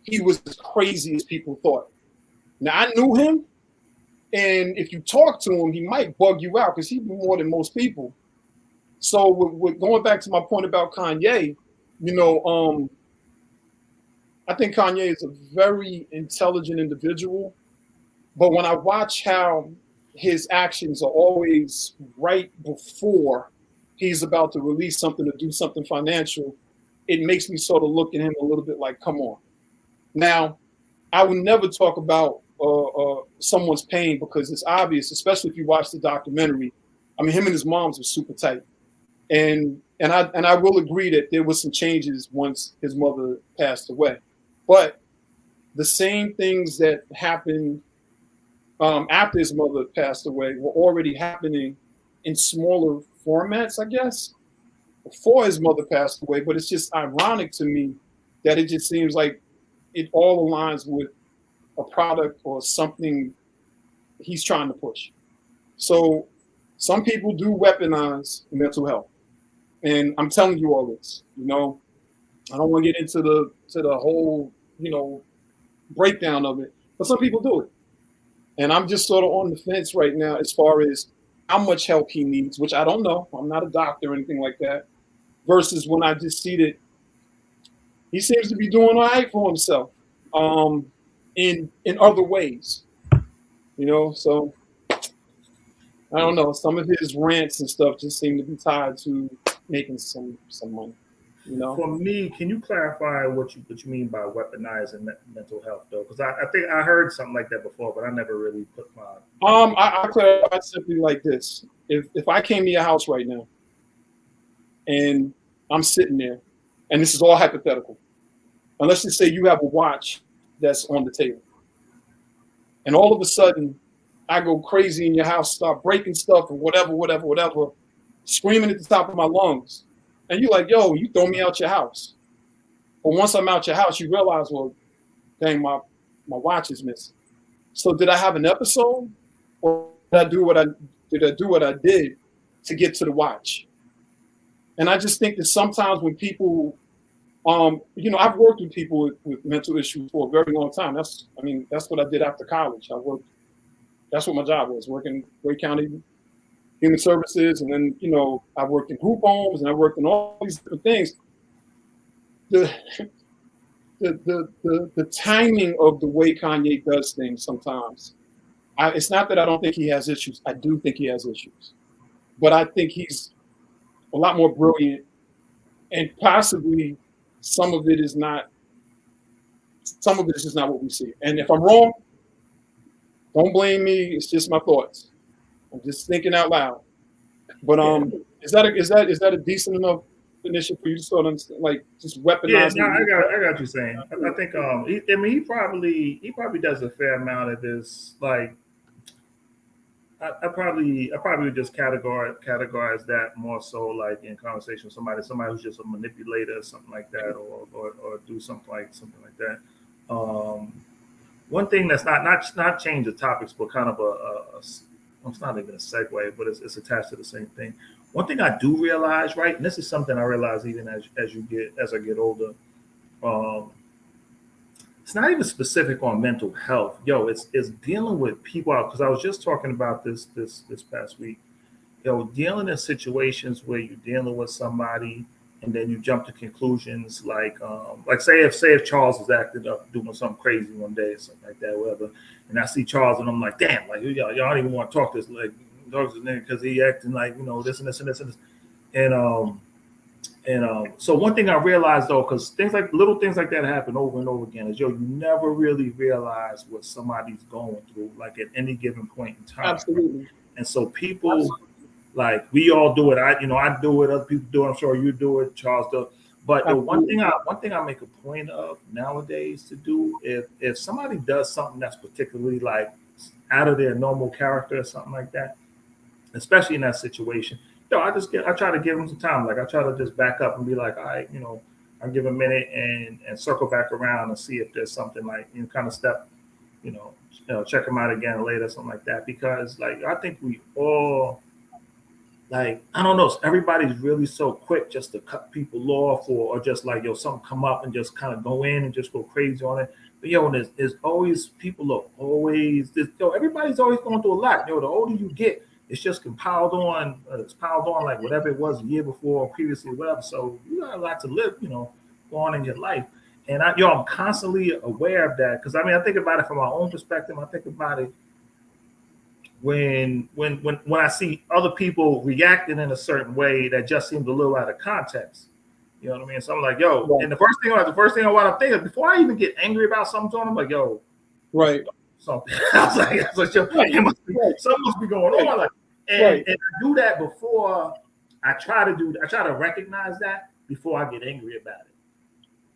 he was as crazy as people thought. Now, I knew him, and if you talk to him, he might bug you out because he knew more than most people. So with going back to my point about Kanye, I think Kanye is a very intelligent individual, but when I watch how his actions are always right before he's about to release something or do something financial, it makes me sort of look at him a little bit like, come on. Now, I would never talk about someone's pain because it's obvious, especially if you watch the documentary. I mean, him and his moms were super tight. And I will agree that there was some changes once his mother passed away. But the same things that happened after his mother passed away were already happening in smaller formats, I guess, before his mother passed away. But it's just ironic to me that it just seems like it all aligns with a product or something he's trying to push. So some people do weaponize mental health. And I'm telling you all this, I don't want to get into the whole, breakdown of it, but some people do it. And I'm just sort of on the fence right now as far as how much help he needs, which I don't know. I'm not a doctor or anything like that, versus when I just see that he seems to be doing all right for himself in other ways, so I don't know. Some of his rants and stuff just seem to be tied to making some money. For me, can you clarify what you mean by weaponizing mental health, though? Because I think I heard something like that before, but I never really put my. I clarify simply like this: if I came to your house right now, and I'm sitting there, and this is all hypothetical, and let's just say you have a watch that's on the table, and all of a sudden, I go crazy in your house, start breaking stuff and whatever, screaming at the top of my lungs. And you're like, yo, you throw me out your house. But once I'm out your house, you realize, well, dang, my watch is missing. So did I have an episode, or did I do what I did to get to the watch? And I just think that sometimes when people, I've worked with people with mental issues for a very long time. That's what I did after college. That's what my job was, working Wake County Human Services, and then I worked in group homes and I worked in all these different things. The timing of the way Kanye does things sometimes, it's not that I don't think he has issues. I do think he has issues, but I think he's a lot more brilliant, and possibly some of it is just not what we see. And if I'm wrong, don't blame me. It's just my thoughts. I'm just thinking out loud. But is that a decent enough initiative for you to sort of understand, like just weaponizing? Yeah, I got what you're saying. I think he probably does a fair amount of this. Like I probably would just categorize that more so like in conversation with somebody who's just a manipulator or something like that, or do something like that. One thing that's not change the topics, but kind of it's not even a segue, but it's attached to the same thing. One thing I do realize, right, and this is something I realize even as I get older, it's not even specific on mental health. It's dealing with people out, because I was just talking about this past week. Dealing in situations where you're dealing with somebody and then you jump to conclusions like say if Charles is acting up doing something crazy one day or something like that, whatever, and I see Charles and I'm like, damn, like y'all don't even want to talk to this like talk to this nigga because he acting like this and this and this and this. And so one thing I realized though, because little things like that happen over and over again, is you never really realize what somebody's going through, like at any given point in time. Absolutely. And so people, like we all do it. I do it. Other people do it. I'm sure you do it. Charles does. But the one thing I make a point of nowadays to do, if somebody does something that's particularly like out of their normal character or something like that, especially in that situation, I try to give them some time. Like I try to just back up and be like, all right, I'll give a minute and circle back around and see if there's something like kind of step, check them out again later, something like that. Because like I think we all, like, I don't know, everybody's really so quick just to cut people off or just like, something come up and just kind of go in and just go crazy on it. But there's always, people are always, everybody's always going through a lot. The older you get, it's just piled on. It's piled on like whatever it was the year before or previously, whatever. So you got a lot to live, go on in your life. And I'm constantly aware of that, because I think about it from my own perspective. I think about it when I see other people reacting in a certain way that just seems a little out of context. You know what I mean? So I'm like, right. And the first thing I want to think of before I even get angry about something, I'm like, right. Something. I was like, something must be going on. Like, and I do that before I try to recognize that before I get angry about it.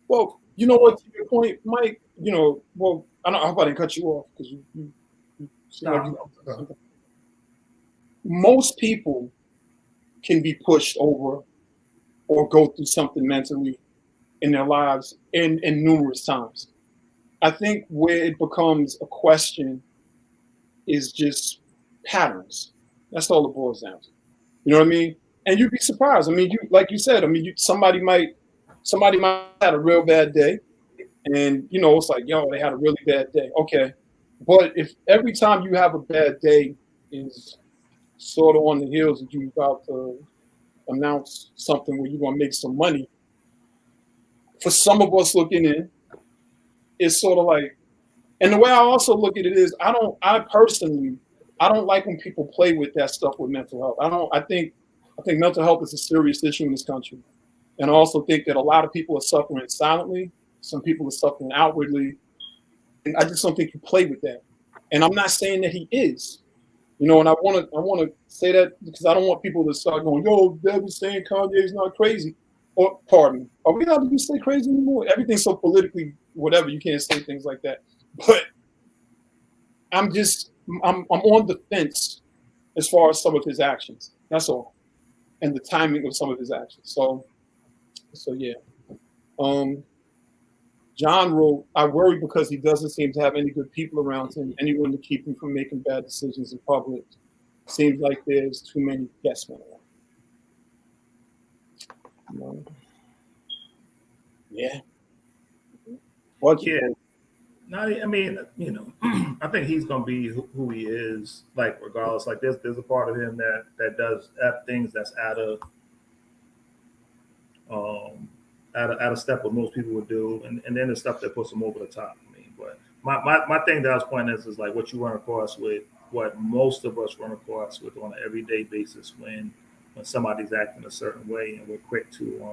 Well, you know what, to your point, Mike, well, I hope I didn't cut you off, because you most people can be pushed over or go through something mentally in their lives in numerous times. I think where it becomes a question is just patterns. That's all it boils down to. You know what I mean? And you'd be surprised. Like you said, somebody might have a real bad day, and it's like, they had a really bad day. Okay, but if every time you have a bad day is sort of on the heels of you about to announce something where you're gonna make some money, for some of us looking in, it's sort of like, and the way I also look at it is, I personally don't like when people play with that stuff with mental health. I think mental health is a serious issue in this country. And I also think that a lot of people are suffering silently. Some people are suffering outwardly. And I just don't think you play with that. And I'm not saying that he is, and I want to say that because I don't want people to start going, Devin's saying Kanye's not crazy. Or, pardon me, are we allowed to say crazy anymore? Everything's so politically whatever, you can't say things like that. But I'm just I'm on the fence as far as some of his actions. That's all, and the timing of some of his actions. So yeah. John wrote, I worry because he doesn't seem to have any good people around him, anyone to keep him from making bad decisions in public. Seems like there's too many yes men around. Yeah. What? Yeah. No, I mean, you know, I think he's gonna be who he is, like regardless. Like there's a part of him that does things that's out of step what most people would do, and then the stuff that puts them over the top. I mean, but my thing that I was pointing is like what you run across with, what most of us run across with on an everyday basis when somebody's acting a certain way, and we're quick to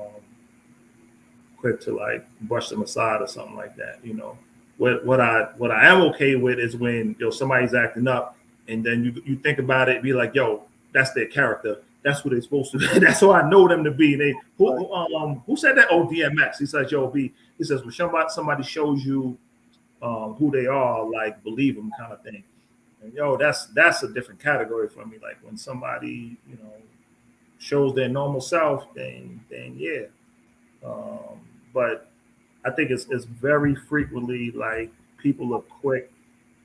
like brush them aside or something like that. You know, what I am okay with is when somebody's acting up, and then you think about it, be like, yo, that's their character. That's what they're supposed to do. That's who I know them to be. They who said that? Oh, DMX. He says, yo, he says, when somebody shows you who they are, like believe them, kind of thing. And that's a different category for me. Like when somebody shows their normal self, then yeah. But I think it's very frequently like people are quick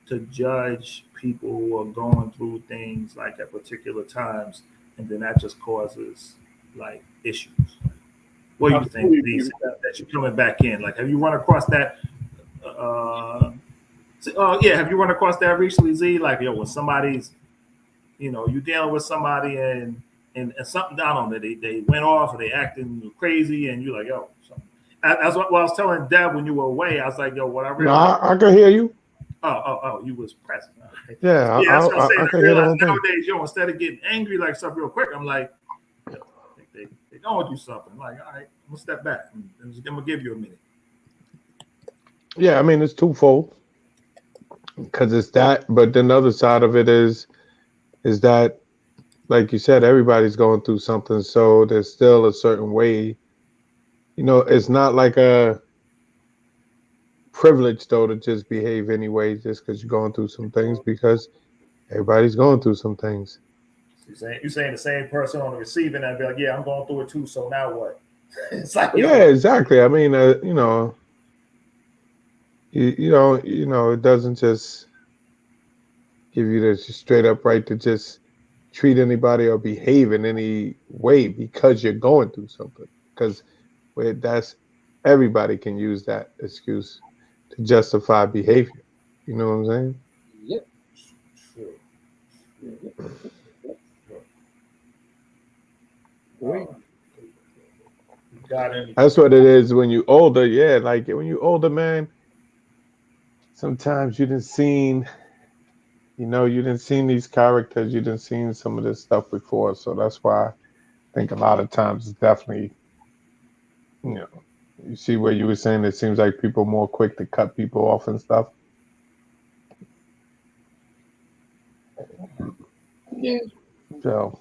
to judge people who are going through things like at particular times. And then that just causes like issues. What do you think, Lee, that you're coming back in? Like, have you run across that? Have you run across that recently, Z? Like, when somebody's, you dealing with somebody and something down on it, they went off or they acting crazy, and you're like, yo, something. That's what I was telling Deb when you were away. I was like, yo, what I realized. No, I can hear you. Oh, you was present. Okay. Yeah, that's what I'm saying. I can hear the whole thing. Nowadays, instead of getting angry like stuff real quick, I'm like, they gonna do something. I'm like, all right, I'm gonna step back. I'm gonna give you a minute. Yeah, I mean it's twofold because it's that, but then the other side of it is that, like you said, everybody's going through something, so there's still a certain way. It's not like a privilege though to just behave anyway just because you're going through some things, because everybody's going through some things. You're saying the same person on the receiving end be like, yeah, I'm going through it too, so now what? It's like, yeah, exactly. I mean, it doesn't just give you the straight up right to just treat anybody or behave in any way because you're going through something, because everybody can use that excuse to justify behavior. You know what I'm saying? Yep. That's what it is when you older. Yeah, like when you older, man. Sometimes you didn't seen these characters. You didn't seen some of this stuff before, so that's why I think a lot of times it's definitely, you see where you were saying it seems like people are more quick to cut people off and stuff. Yeah. So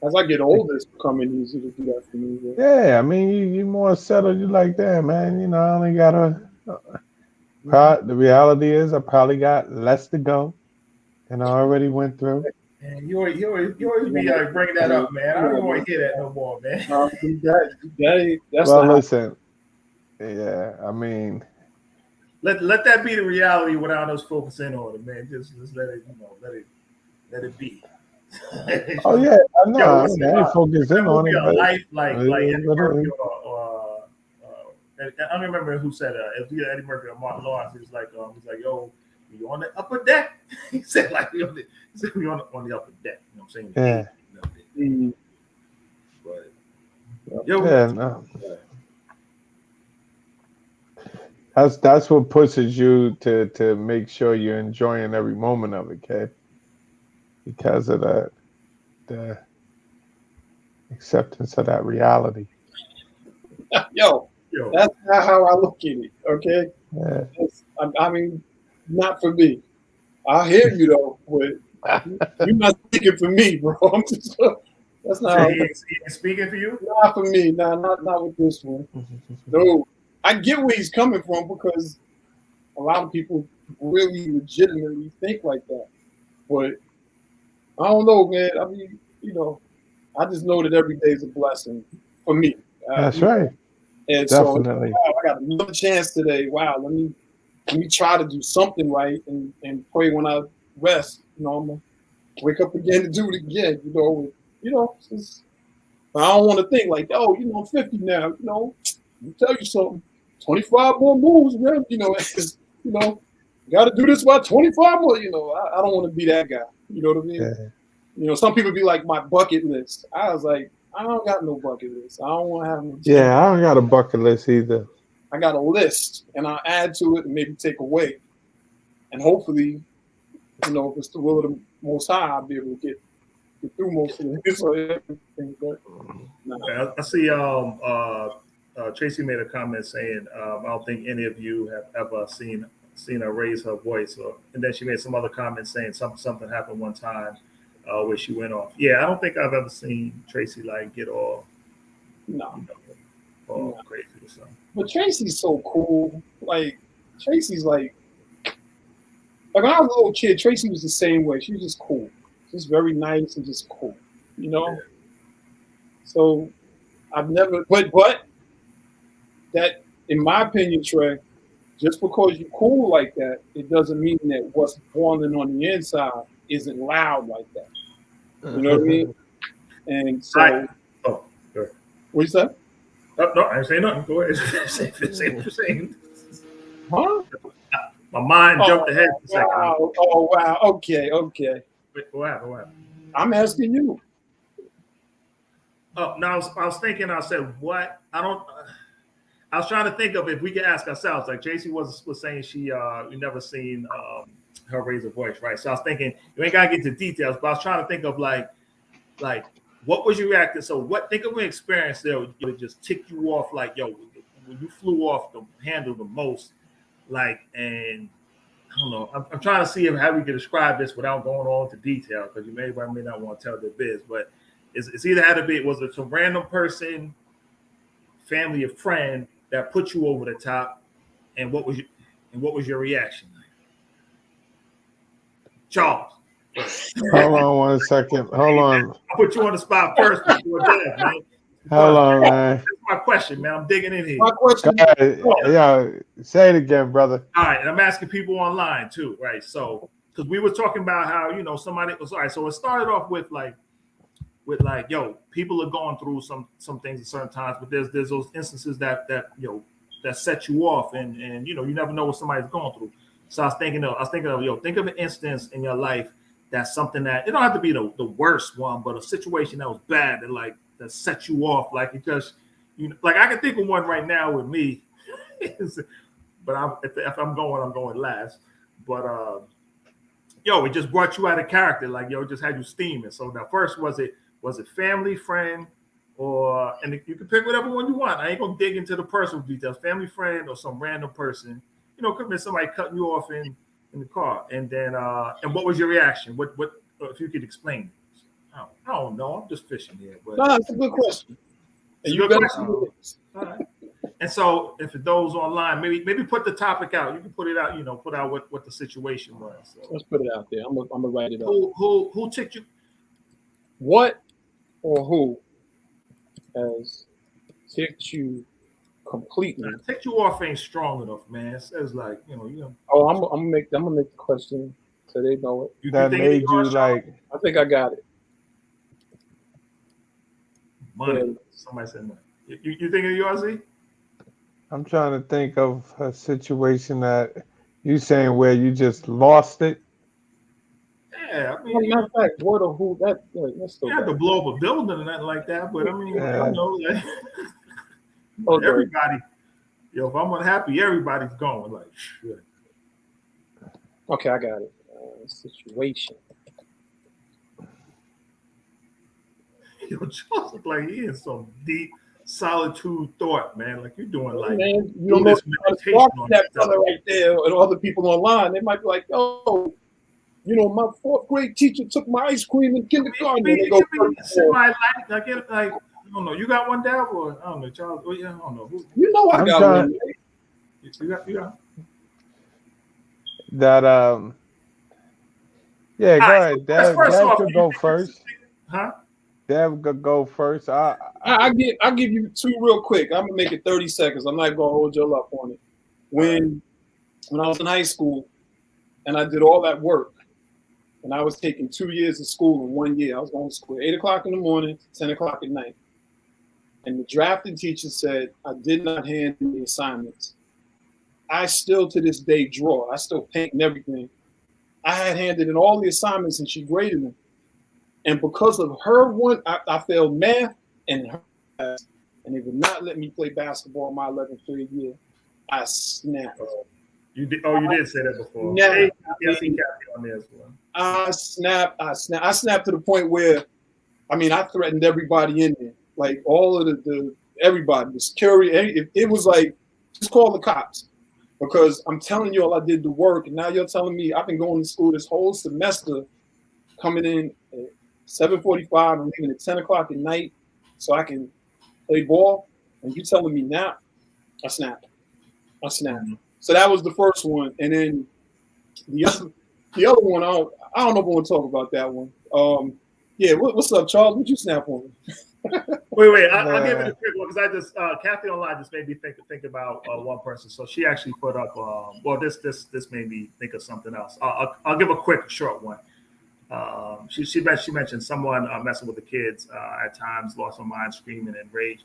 as I get older, it's becoming easy to do that for me. Yeah, I mean, you more settled. You're like, damn, man. I only gotta. The reality is, I probably got less to go, and I already went through. Man, you always be bringing that up, man. I don't want to hear that no more, man. That's listen. Yeah, I mean, let that be the reality without us focusing on it, man. Just let it be. Oh yeah, I know. I ain't focusing on it. Life like Eddie Murphy or I don't remember who said it was either Eddie Murphy or Martin Lawrence. He was like, yo, you on the upper deck? He said like we on the upper deck. You know what I'm saying? Yeah. But yo, no. That's what pushes you to make sure you're enjoying every moment of it, kid. Because of the acceptance of that reality. Yo, that's not how I look at it. Okay, yeah. I mean, not for me. I hear you though, but you're not speaking for me, bro. That's not. So he ain't speaking for you. Not for me. No, not with this one. No, I get where he's coming from because a lot of people really legitimately think like that. But I don't know, man. I mean, I just know that every day is a blessing for me. That's right. And so, Definitely. wow, I got another chance today. Wow, let me try to do something right and pray when I rest. I'm gonna wake up again to do it again. It's just, I don't want to think like, oh, I'm 50 now. Let me tell you something. 25 more moves, man. It's, got to do this by 25 more. I don't want to be that guy. You know what I mean? Yeah. Some people be like my bucket list. I was like, I don't got no bucket list. I don't want to have no. Yeah, I don't got a bucket list either. I got a list, and I'll add to it and maybe take away, and hopefully, if it's the will of the Most High, I'll be able to get through most of it. So everything, but I see. Tracy made a comment saying, "I don't think any of you have ever seen her raise her voice." And then she made some other comments saying something happened one time where she went off. Yeah, I don't think I've ever seen Tracy like get all crazy or something. But Tracy's so cool. Like Tracy's like when I was a little kid, Tracy was the same way. She was just cool, just very nice and just cool. Yeah. So I've never, but that, in my opinion, Trey, just because you're cool like that, it doesn't mean that what's boiling on the inside isn't loud like that. You know what I mean? And so, Sure. What you said? No, I didn't say nothing. Go ahead. Say what you're saying. Huh? My mind jumped ahead for a second. Oh, wow. Okay. Wait, what happened? I'm asking you. Oh, no, I was thinking, I said, what? I was trying to think of if we could ask ourselves, like JC was saying you never seen her raise her voice, right? So I was thinking, you ain't got to get to details, but I was trying to think of like what was you reacting? So think of an experience that would just tick you off, like, yo, when you flew off the handle the most, like, and I don't know. I'm trying to see how we can describe this without going on to detail, because everybody may not want to tell their biz, but it's either had to be, was it some random person, family or friend that put you over the top, and what was your reaction? Charles. Hold on 1 second. Hold on. I put you on the spot first before that, man. Hold on, man. That's my question, man. I'm digging in here. My question. Yeah, say it again, brother. All right, and I'm asking people online too, right? So, because we were talking about how somebody was all right. So it started off with like, yo, people are going through some things at certain times, but there's those instances that set you off, and you never know what somebody's going through. So I was thinking of think of an instance in your life that's something that, it don't have to be the worst one, but a situation that was bad that set you off, like it just like I can think of one right now with me, but if I'm going last, but it just brought you out of character, like it just had you steaming. So now first, was it family, friend, and you can pick whatever one you want. I ain't gonna dig into the personal details. Family, friend, or some random person. Could have been somebody cutting you off in the car. And then and what was your reaction? What if you could explain? I don't know. I'm just fishing here. But no, it's a good question. And you all right. And so, if it those online, maybe put the topic out. You can put it out. Put out what the situation was. So. Let's put it out there. I'm gonna write it up. Who ticked you? What or who has ticked you completely? Ticked you off ain't strong enough, man. It says like Oh, I'm gonna make the question so they know it. That made you like. I think I got it. Money. Yeah. Somebody said money. You think of yours, Z? I'm trying to think of a situation that you saying where you just lost it. Yeah, I mean, matter of fact, what or who that? Let's you have to blow up a building or nothing like that, but I mean, yeah. I know that okay. Everybody, if I'm unhappy, everybody's going like. Shit. Okay, I got it. Situation. Charles look like he in some deep solitude thought, man. Like you're doing like man, you don't know meditation on that brother right there, and other people online. They might be like, "Oh, my fourth grade teacher took my ice cream in kindergarten." They go, I don't know. You got one, Dad, or I don't know, Charles. Oh, yeah, I don't know. I got one. You got. that yeah, All go right, so ahead. first Dad off, could do you go think it's, first. huh? Dad could go first. I'll give you two real quick. I'm gonna make it 30 seconds. I'm not gonna hold you up on it. When I was in high school and I did all that work, and I was taking 2 years of school in 1 year. I was going to school 8 o'clock in the morning, 10 o'clock at night. And the drafting teacher said I did not hand in the assignments. I still to this day draw. I still paint and everything. I had handed in all the assignments and she graded them. And because of her one, I failed math and her class, and they would not let me play basketball in my 11th grade year. I snapped. You did. Oh, you did say that before. Nah. Hey, I see Kathy on there as well. I snapped to the point where, I mean, I threatened everybody in there, like all of the everybody, the security. It was like, just call the cops, because I'm telling you all I did the work, and now you're telling me I've been going to school this whole semester, coming in at 7:45 and leaving at 10 o'clock at night, so I can play ball, and you telling me now? I snapped. So that was the first one, and then the other one, I don't know if I want to talk about that one. Yeah, what's up, Charles? What you snap on? Wait. I'll give it a quick one because I just Kathy online just made me think about one person. So she actually put up. Well, this made me think of something else. I'll give a quick short one. She mentioned someone messing with the kids at times, lost her mind, screaming and rage.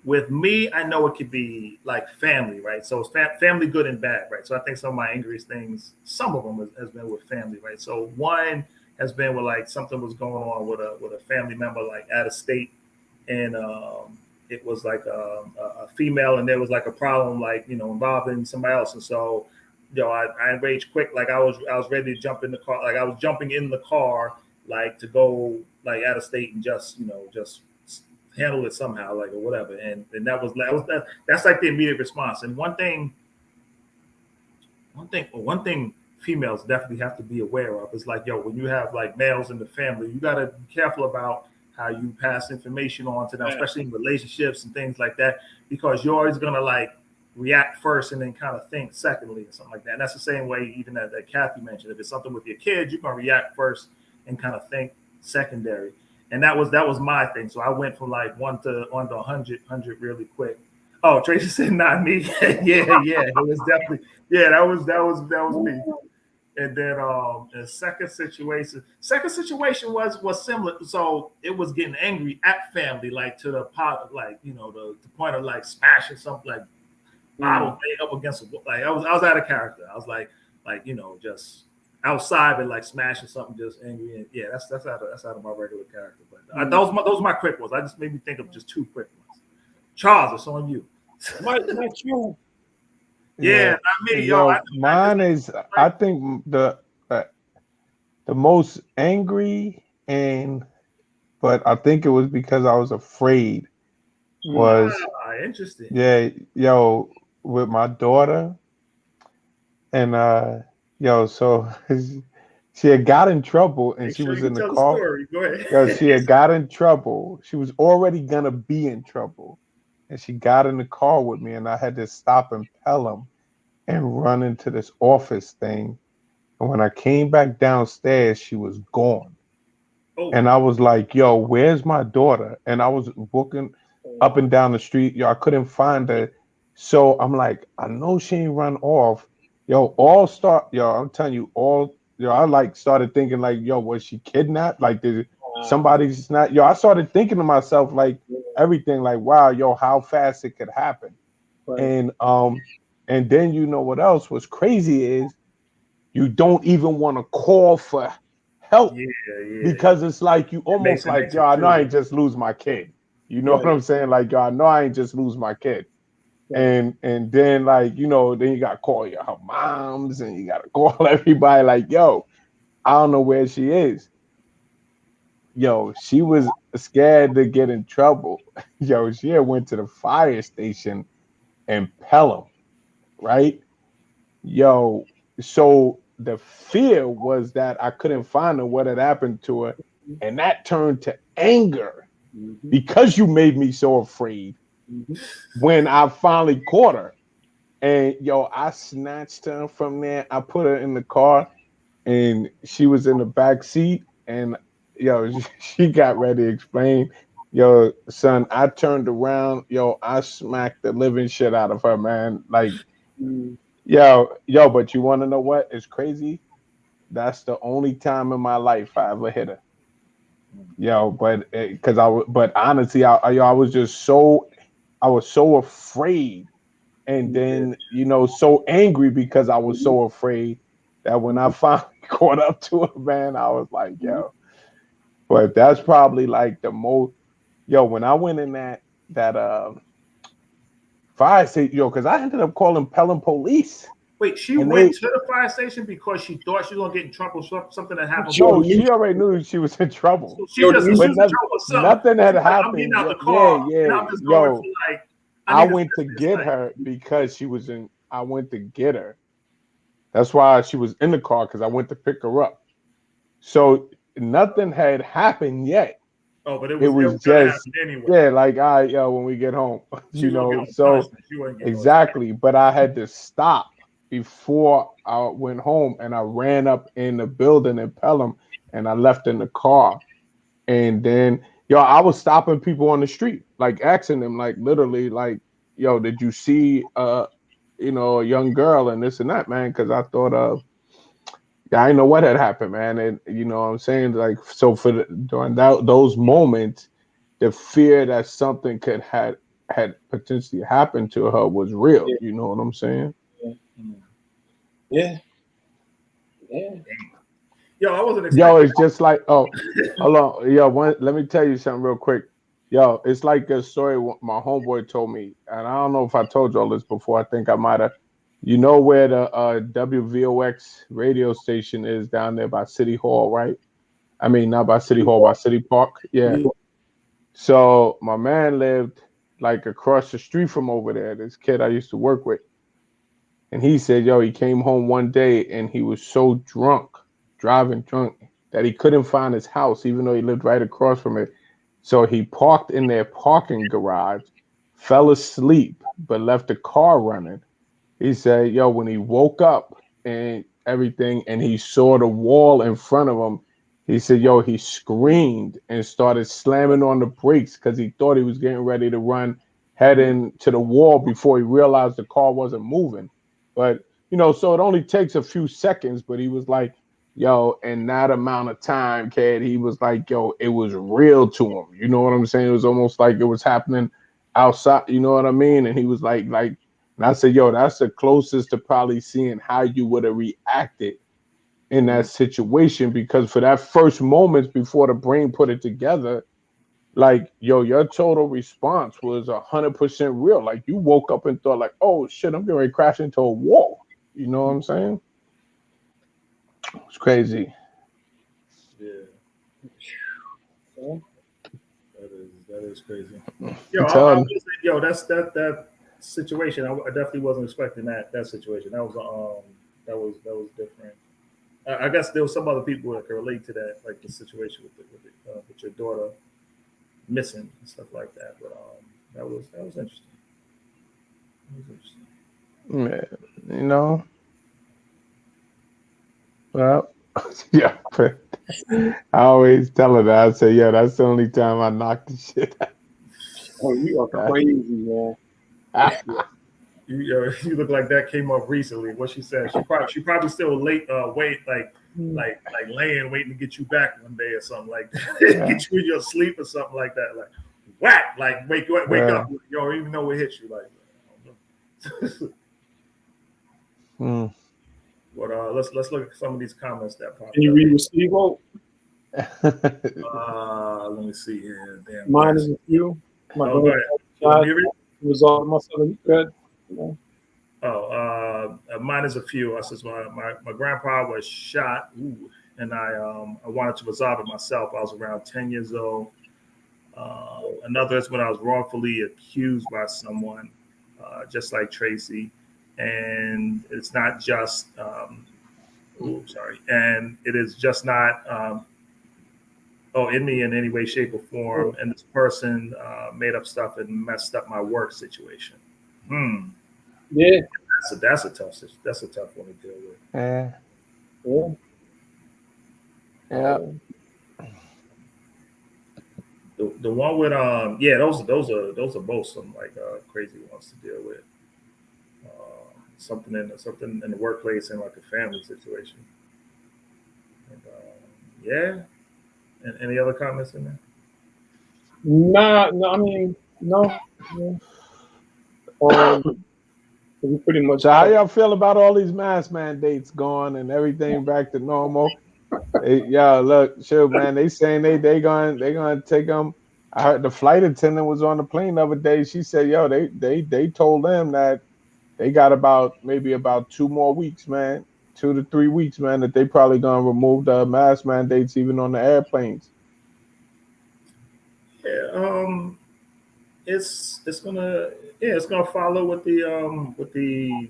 With me, I know it could be like family, right? So it's family, good and bad, right? So I think some of my angriest things, some of them has been with family, right? So one has been with like something was going on with a family member like out of state, and it was like a female, and there was like a problem like involving somebody else, and so I enraged quick, like I was ready to jump in the car, like I was jumping in the car like to go like out of state and just handle it somehow, like or whatever, and that's like the immediate response. And one thing females definitely have to be aware of is like, when you have like males in the family, you got to be careful about how you pass information on to them, especially in relationships and things like that, because you're always gonna like react first and then kind of think secondly or something like that. And that's the same way even that Kathy mentioned. If it's something with your kids, you're gonna react first and kind of think secondary. And that was my thing. So I went from like 1 to 100 really quick. Oh, Tracy said not me. yeah. It was definitely that was me. And then the second situation was similar. So it was getting angry at family, like to the pot, like the point of like smashing something, like bottle up against a, like I was out of character. I was like just outside and like smashing something, just angry. And yeah, that's out of my regular character. But those are my quick ones. I just made me think of just two quick ones. Charles, it's on you. Not you. Yeah, not me. Mine is, I think the most angry, but I think it was because I was afraid. Was interesting. Yeah, with my daughter, and so she had got in trouble, and she was in the car. Go ahead. She had got in trouble. She was already gonna be in trouble, and she got in the car with me, and I had to stop in Pelham and run into this office thing. And when I came back downstairs, she was gone. Oh. And I was like, where's my daughter? And I was looking up and down the street. I couldn't find her. So I'm like, I know she ain't run off. I'm telling you, I like started thinking like, was she kidnapped? Like, did somebody's not? I started thinking to myself like everything, like, wow, how fast it could happen. Right. And then what else was crazy is you don't even want to call for help because it's like you almost like, I know I ain't just lose my kid. You know what I'm saying? Like, I know I ain't just lose my kid. Right. And then like, then you got to call her moms and you got to call everybody like, I don't know where she is. She was scared to get in trouble. She had went to the fire station in Pelham, right? So the fear was that I couldn't find her, what had happened to her, and that turned to anger because you made me so afraid when I finally caught her. And yo, I snatched her from there. I put her in the car, and she was in the back seat. And yo, she got ready to explain. Yo, son, I turned around. Yo, I smacked the living shit out of her, man. Like, Mm. yo, but you want to know what? It's crazy. That's the only time in my life I ever hit her. Yo, but because but honestly, I was just so, I was so afraid, and Yeah. then so angry because I was so afraid that when I finally caught up to her, man, I was like, yo. But that's probably like the most, yo. When I went in that fire station, yo, because I ended up calling Pelham police, Wait, she and went they, to the fire station because she thought she was gonna get in trouble. Something that happened. She already no, knew. she already knew she was in trouble. So She already knew. she But was in trouble with something. nothing had She's like, I'm getting happened. out the Yeah, car and yeah, I'm just going yo. to like, I need went to assistance. get Like, her because she was in. I went to get her. That's why she was in the car, because I went to pick her up. So nothing had happened yet. oh, but it It was was gonna just, happen anyway. yeah, like, all right, yo, when we get home, She was gonna get on So punishment. She wasn't getting no exactly. But I had to stop before I went home, and I ran up in the building in Pelham, and I left in the car. And then, yo, I was stopping people on the street, like asking them, like literally, like, yo, did you see a young girl and this and that, man? Because I thought yeah, I didn't know what had happened, man. And you know what I'm saying? Like, so during those moments, the fear that something could had potentially happened to her was real. Yeah, You know what I'm saying? yeah, yeah. Yo, I wasn't Yo, expecting. it's just like, oh, hold on. Yo, let me tell you something real quick. Yo, it's like a story my homeboy told me, and I don't know if I told you all this before. I think I might have. You know where the WVOX radio station is down there by City Hall, right? I mean, not by City Hall, by City Park. Yeah. Yeah. So my man lived like across the street from over there. This kid I used to work with, and he said, yo, he came home one day and he was so drunk, driving drunk, that he couldn't find his house, even though he lived right across from it. So he parked in their parking garage, fell asleep, but left the car running. He said, yo, when he woke up and everything, and he saw the wall in front of him, he said, yo, he screamed and started slamming on the brakes because he thought he was getting ready to run head into the wall before he realized the car wasn't moving. But, so it only takes a few seconds, but he was like, yo, in that amount of time, kid, he was like, yo, it was real to him. You know what I'm saying? It was almost like it was happening outside, you know what I mean? And he was like, and I said, yo, that's the closest to probably seeing how you would have reacted in that situation, because for that first moments before the brain put it together, like, yo, your total response was 100% real. Like, you woke up and thought, like, oh shit, I'm getting ready to crash into a wall. You know what I'm saying? It's crazy. Yeah, Yeah. that is crazy. I'm telling Yo, that situation. I definitely wasn't expecting that situation. That was different. I guess there was some other people that could relate to that, like the situation with your daughter missing and stuff like that. But that was interesting. That was interesting. you, well, yeah, but I always tell her that. I say, yeah, that's the only time I knock the shit Oh, you are out. crazy, man. You look like that came up recently. What she said, she probably still wait like laying waiting to get you back one day or something like that. Get you in your sleep or something like that. Like whack, like wake up. You don't even know what hit you. Like I don't know. But let's look at some of these comments that popped Can you up. read what Steve wrote? Let me see here. Damn. Mine is a few. My Oh, go ahead. grandfather died. Was all my son good. Mine is a few. I says my grandpa was shot, and I wanted to resolve it myself. I was around 10 years old. Another is when I was wrongfully accused by someone, just like Tracy, and it's not just. And it is just not. In me in any way, shape, or form. And this person made up stuff and messed up my work situation. Yeah. that's a tough one to deal with. Yeah. Yeah. Yeah. The one with those are both some like crazy ones to deal with. Something in the workplace and like a family situation. And, yeah. And any other comments in there? No. I mean, no. We pretty much. So how y'all feel about all these mask mandates going and everything back to normal? Look, sure, man. They saying they gonna take them. I heard the flight attendant was on the plane the other day. She said, "Yo, they told them that they got maybe about 2 more weeks, man, 2 to 3 weeks, man, that they probably gonna remove the mask mandates even on the airplanes." Yeah, it's gonna follow with the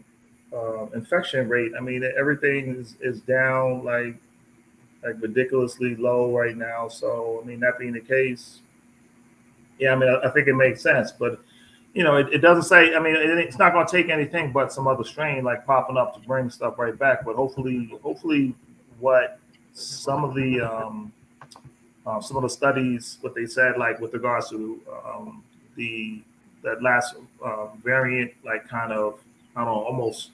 infection rate. I mean, everything is down like ridiculously low right now. So I mean, that being the case, yeah, I mean, I think it makes sense, but it doesn't say. I mean, it's not going to take anything but some other strain like popping up to bring stuff right back. But hopefully, what some of the studies, what they said, like with regards to that last variant, like kind of, I don't know, almost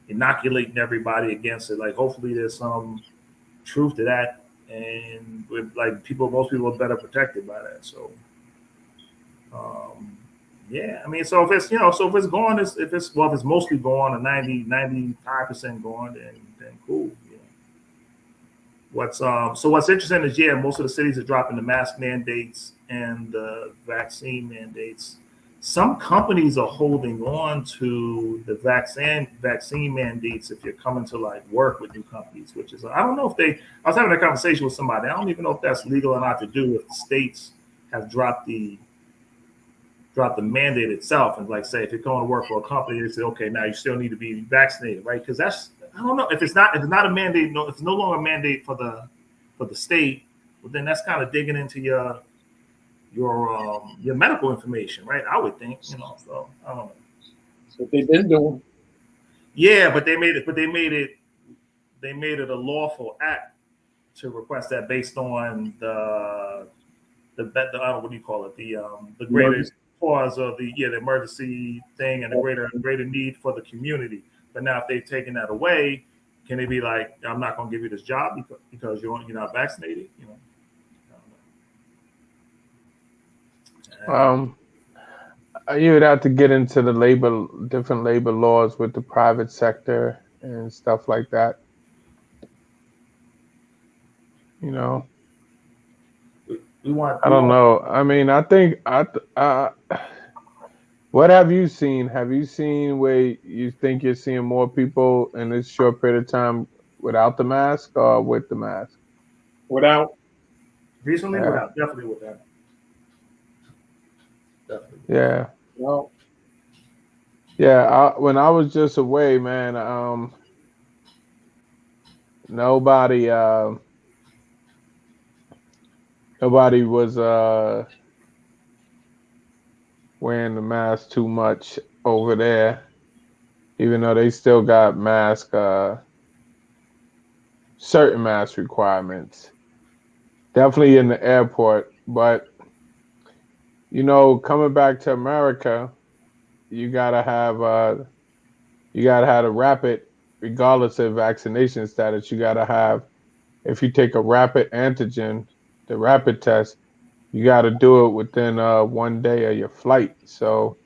inoculating everybody against it. Like hopefully there's some truth to that, and with like most people are better protected by that. So. Yeah, I mean, so if it's gone, if it's mostly gone, or 95% gone, then cool. What's interesting is most of the cities are dropping the mask mandates and the vaccine mandates. Some companies are holding on to the vaccine mandates if you're coming to like work with new companies, which is I don't know if I was having a conversation with somebody. I don't even know if that's legal or not to do if the states have dropped the mandate itself, and like say if you're going to work for a company, they say okay, now you still need to be vaccinated, right? Because that's I don't know if it's not a mandate. No, if it's no longer a mandate for the state, well then that's kind of digging into your medical information, right? I would think, so I don't know. That's what they've been doing. Yeah, but they made it a lawful act to request that based on the I don't know, what do you call it, the greater cause of the emergency thing and the greater need for the community. But now if they've taken that away, can they be like, I'm not going to give you this job because you're not vaccinated? You would have to get into the different labor laws with the private sector and stuff like that. I don't know. I mean, I think what have you seen? Have you seen where you think you're seeing more people in this short period of time without the mask or with the mask? Without. Recently, without. Definitely without. Definitely. Yeah. No. Yeah. When I was just away, man, nobody was wearing the mask too much over there, even though they still got certain mask requirements. Definitely in the airport, but coming back to America, you gotta have a rapid, regardless of vaccination status. You gotta have, if you take a rapid antigen, the rapid test, you got to do it within 1 day of your flight. So,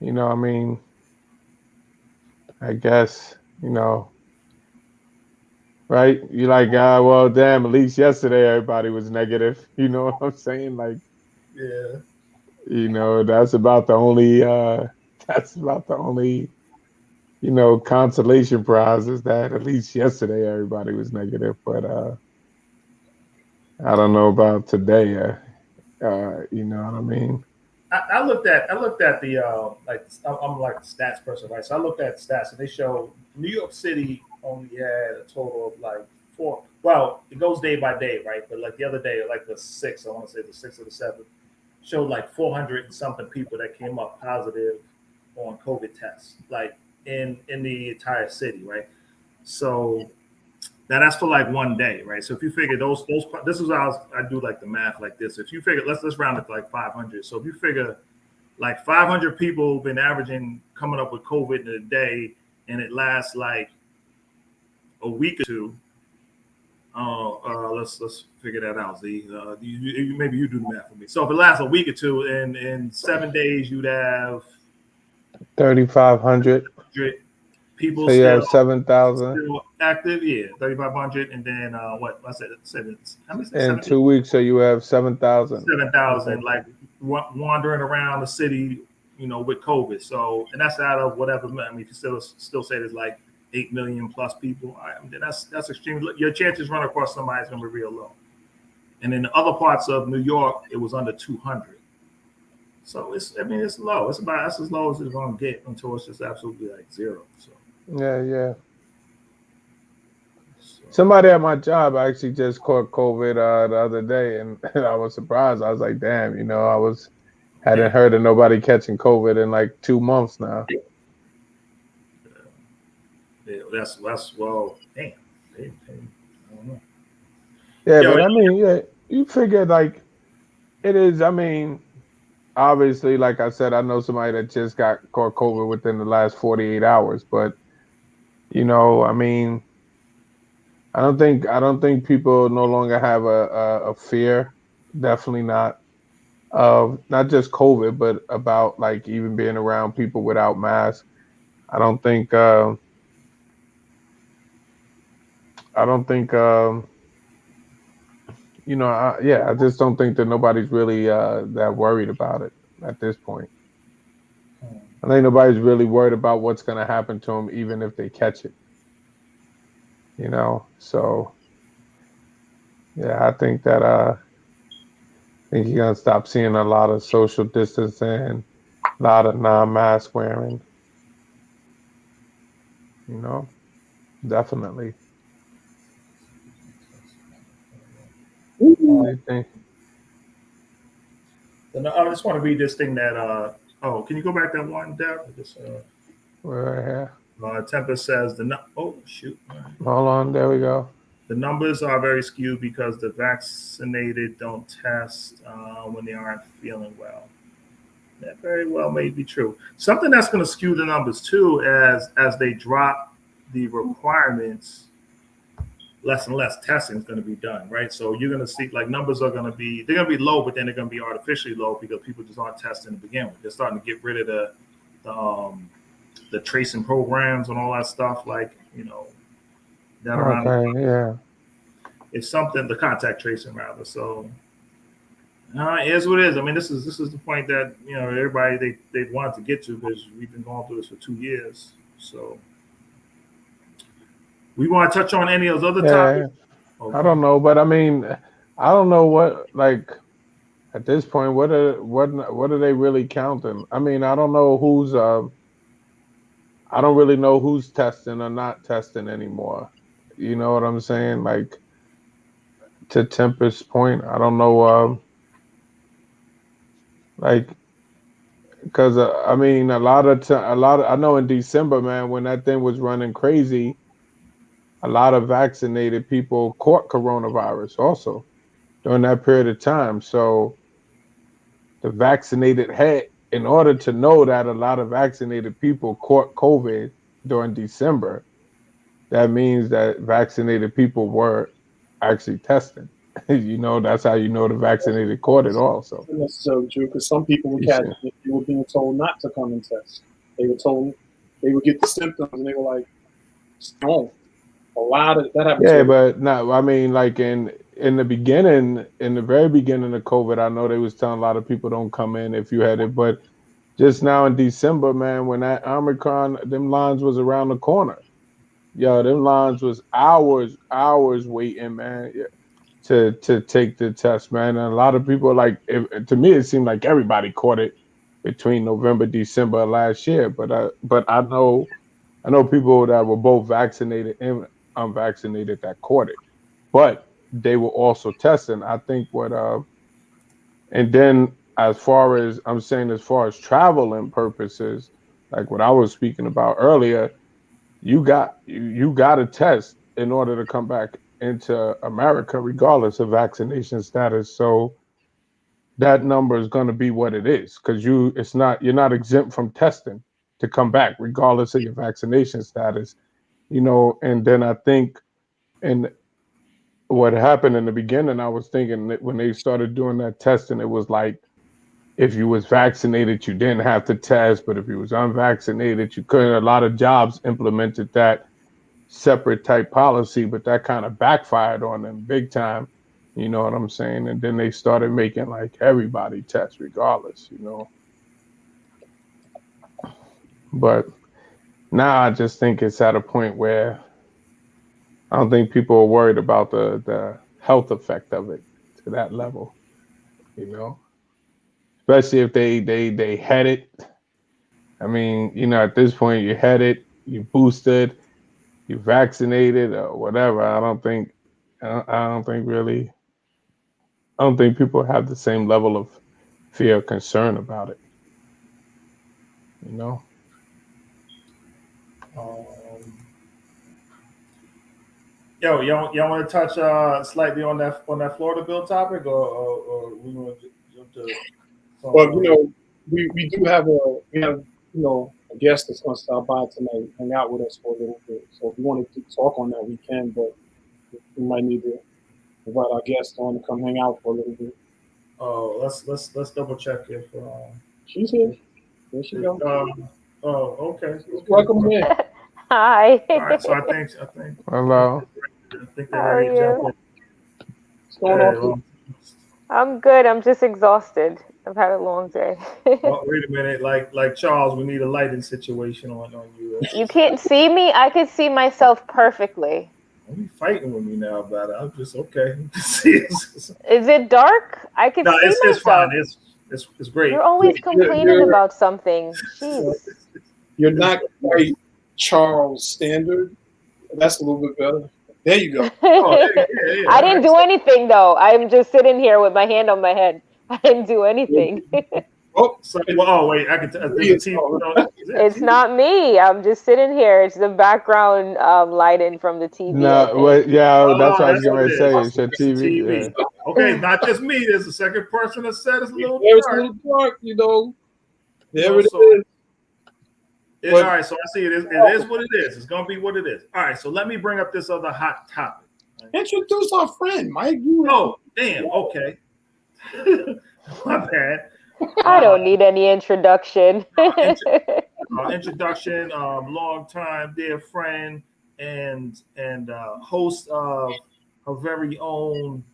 I mean, I guess, right? You're like, well, damn, at least yesterday everybody was negative. You know what I'm saying? Like, yeah, that's about the only, consolation prize is that at least yesterday everybody was negative. But I don't know about today. You know what I mean? I looked at the I'm like a stats person, right? So I looked at stats and they show New York City only had a total of like 4. Well, it goes day by day, right? But like the other day, like the 6th, I want to say the 6th or the 7th, showed like 400 and something people that came up positive on COVID tests, like in the entire city, right? So now that's for like one day, right? So if you figure those this is how I do like the math like this. If you figure let's round it to like 500. So if you figure like 500 people been averaging coming up with COVID in a day, and it lasts like a week or two. Let's figure that out, Z. Maybe you do the math for me. So if it lasts a week or two, and in 7 days you'd have 3,500. people So you still, have 7,000. still active, yeah, 3,500, and then what I said, seven. How many? In 2 weeks, so you have 7,000. 7,000, like wandering around the city, with COVID. So, and that's out of whatever. I mean, if you still say there's like 8 million plus people, that's extreme. Your chances run across somebody is going to be real low. And in the other parts of New York, it was under 200. So it's low. That's as low as it's going to get until it's just absolutely like zero. So Yeah. Somebody at my job actually just caught COVID the other day, and I was surprised. I was like, damn, hadn't heard of nobody catching COVID in like 2 months now. Yeah, that's well, damn. I don't know. Yeah, but I mean, yeah, you figure like it is. I mean, obviously, like I said, I know somebody that just got caught COVID within the last 48 hours, but I mean, I don't think people no longer have a fear. Definitely not of not just COVID, but about like even being around people without masks. I don't think. I just don't think that nobody's really that worried about it at this point. I think nobody's really worried about what's going to happen to them, even if they catch it. So yeah, I think that you're gonna stop seeing a lot of social distancing, a lot of non-mask wearing. Definitely. What do you think? I just want to read this thing that. Can you go back that one, Deb? Right here. Tempest says oh shoot. Hold on, there we go. The numbers are very skewed because the vaccinated don't test when they aren't feeling well. That very well may be true. Something that's going to skew the numbers too, as they drop the requirements, less and less testing is going to be done, right? So you're going to see like numbers they're going to be low, but then they're going to be artificially low because people just aren't testing to begin with. They're starting to get rid of the tracing programs and all that stuff, like that around. Okay, yeah. It's something, the contact tracing rather. So it is what it is. I mean, this is the point that everybody they wanted to get to because we've been going through this for 2 years. So we want to touch on any of those other topics. Okay. I don't know, but I mean, I don't know what like at this point what are they really counting? I mean, I don't know who's I don't really know who's testing or not testing anymore. You know what I'm saying? Like to Tempest's point, I don't know. Because I mean, a lot of I know in December, man, when that thing was running crazy, a lot of vaccinated people caught coronavirus also during that period of time. So the vaccinated had, in order to know that a lot of vaccinated people caught COVID during December, that means that vaccinated people were actually testing. That's how the vaccinated caught it also. That's not necessarily true because some people were catching it. They were being told not to come and test. They were told they would get the symptoms and they were like, "Don't." A lot of that happened. Yeah, but no, I mean, like in the beginning, in the very beginning of COVID, I know they was telling a lot of people don't come in if you had it, but just now in December, man, when that Omicron, them lines was around the corner. Yo, them lines was hours waiting, man, to take the test, man. And a lot of people, to me, it seemed like everybody caught it between November, December of last year. But I know people that were both vaccinated and unvaccinated that caught it, but they were also testing. I think and then as far as traveling purposes, like what I was speaking about earlier, you got to test in order to come back into America, regardless of vaccination status. So that number is going to be what it is because you're not exempt from testing to come back, regardless of your vaccination status. And then I think, and what happened in the beginning, I was thinking that when they started doing that testing, it was like if you was vaccinated, you didn't have to test, but if you was unvaccinated, you couldn't. A lot of jobs implemented that separate type policy, but that kind of backfired on them big time. You know what I'm saying? And then they started making like everybody test regardless, But now I just think it's at a point where I don't think people are worried about the health effect of it to that level, Especially if they had it. I mean, at this point you had it, you boosted, you vaccinated or whatever. I don't think people have the same level of fear or concern about it. Y'all want to touch slightly on that Florida bill topic, or we want to jump to? Well, we do have a guest that's going to stop by tonight, hang out with us for a little bit. So if you wanted to talk on that, we can, but we might need to invite our guest on to come hang out for a little bit. Oh, let's double check if she's here. There she goes. Okay. Welcome in. Hi. All right, so I think. Hello. I think they're ready to jump in. What's going on? I'm good. I'm just exhausted. I've had a long day. Oh, wait a minute, like Charles, we need a lighting situation on you. You can't see me? I can see myself perfectly. Don't be fighting with me now about it. I'm just okay. Is it dark? I can see myself. It's fine. It's great. You're always complaining about something. Jeez. You're not quite Charles standard. That's a little bit better. There you go. Yeah. I didn't do anything though. I'm just sitting here with my hand on my head. I didn't do anything. Wait, I can think It's not me. I'm just sitting here. It's the background lighting from the TV. No, that's what I was going to say. It's your TV. Yeah. Okay, not just me. There's a second person that said it's a little dark. It's a little dark, There it is. All right, so I see it is what it is. It's going to be what it is. All right, so let me bring up this other hot topic. Introduce our friend, Mike. Damn. Okay. My bad. I don't need any introduction. Introduction, long-time dear friend and host of her very own.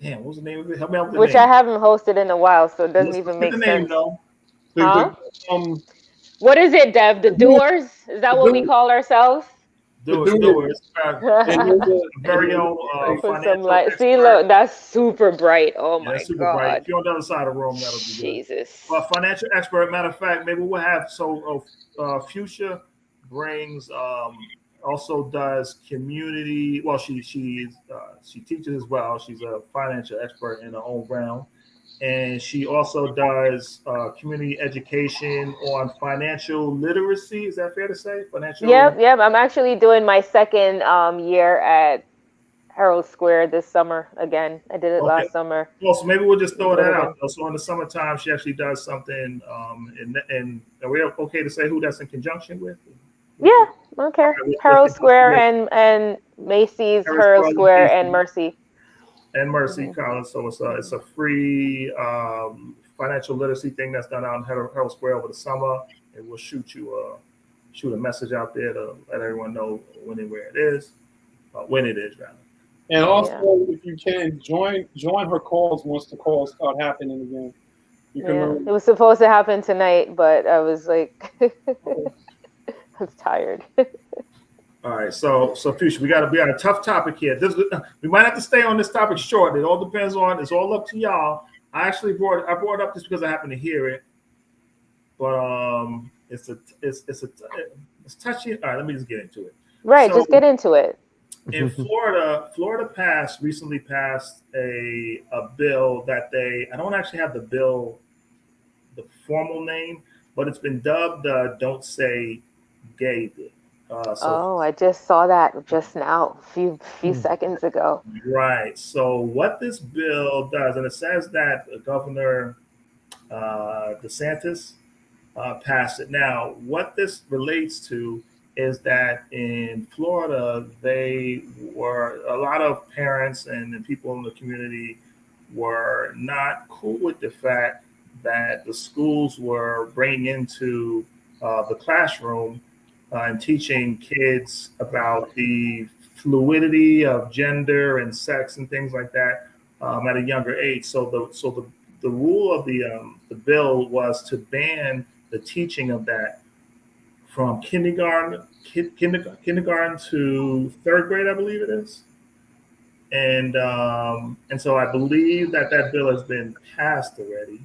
Damn, what's the name of it? Help me out with the Which name. I haven't hosted in a while, so it doesn't even make sense. Huh? What is it, Dev? The Doers? Is that what we call ourselves? Doers. Very own financial expert. See, look, that's super bright. Oh my super God. bright. If you're on the other side of the room, that'll be good. Jesus. Well, financial expert. Matter of fact, maybe we'll have Fuchsia brings also does community. Well, she teaches as well. She's a financial expert in her own realm. And she also does community education on financial literacy. Is that fair to say? Yep. I'm actually doing my second year at Herald Square this summer again. I did it last summer. Well, so maybe we'll just throw that out. So in the summertime, she actually does something. And are we okay to say who that's in conjunction with? Yeah, I don't care. Herald Square and Macy's, Herald Square, and Mercy. And Mercy College. So it's a free financial literacy thing that's done out in Herald Square over the summer. And we'll shoot a message out there to let everyone know when and where it is, rather. And also, if you can join her calls once the calls start happening again. It was supposed to happen tonight, but I was like, I was tired. All right, so Fuchsia, we got a tough topic here. We might have to stay on this topic short. It all depends on. It's all up to y'all. I brought it up just because I happened to hear it, but it's touchy. All right, let me just get into it. Right, just get into it. In Florida recently passed a bill that I don't actually have the bill, the formal name, but it's been dubbed "Don't Say Gay Bill." Oh, I just saw that just now, a few seconds ago. Right. So what this bill does, and it says that Governor DeSantis passed it. Now, what this relates to is that in Florida, a lot of parents and people in the community were not cool with the fact that the schools were bringing into the classroom and teaching kids about the fluidity of gender and sex and things like that at a younger age. So the rule of the bill was to ban the teaching of that from kindergarten to third grade, I believe it is. And so I believe that bill has been passed already.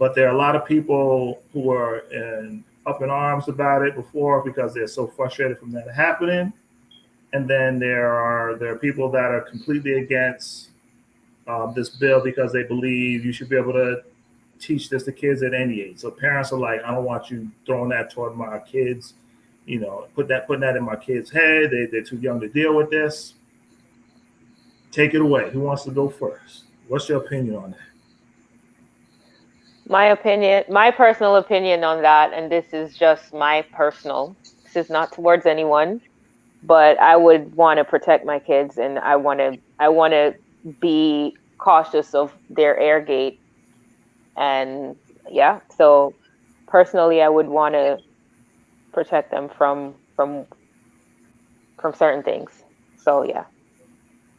But there are a lot of people who are up in arms about it before because they're so frustrated from that happening. And then there are people that are completely against this bill because they believe you should be able to teach this to kids at any age. So parents are like, I don't want you throwing that toward my kids, putting that in my kids' head. They're too young to deal with this. Take it away. Who wants to go first? What's your opinion on that? My personal opinion on that, and this is just this is not towards anyone, but I would want to protect my kids, and I want to be cautious of their air gate. And yeah, so personally, I would want to protect them from certain things. So yeah.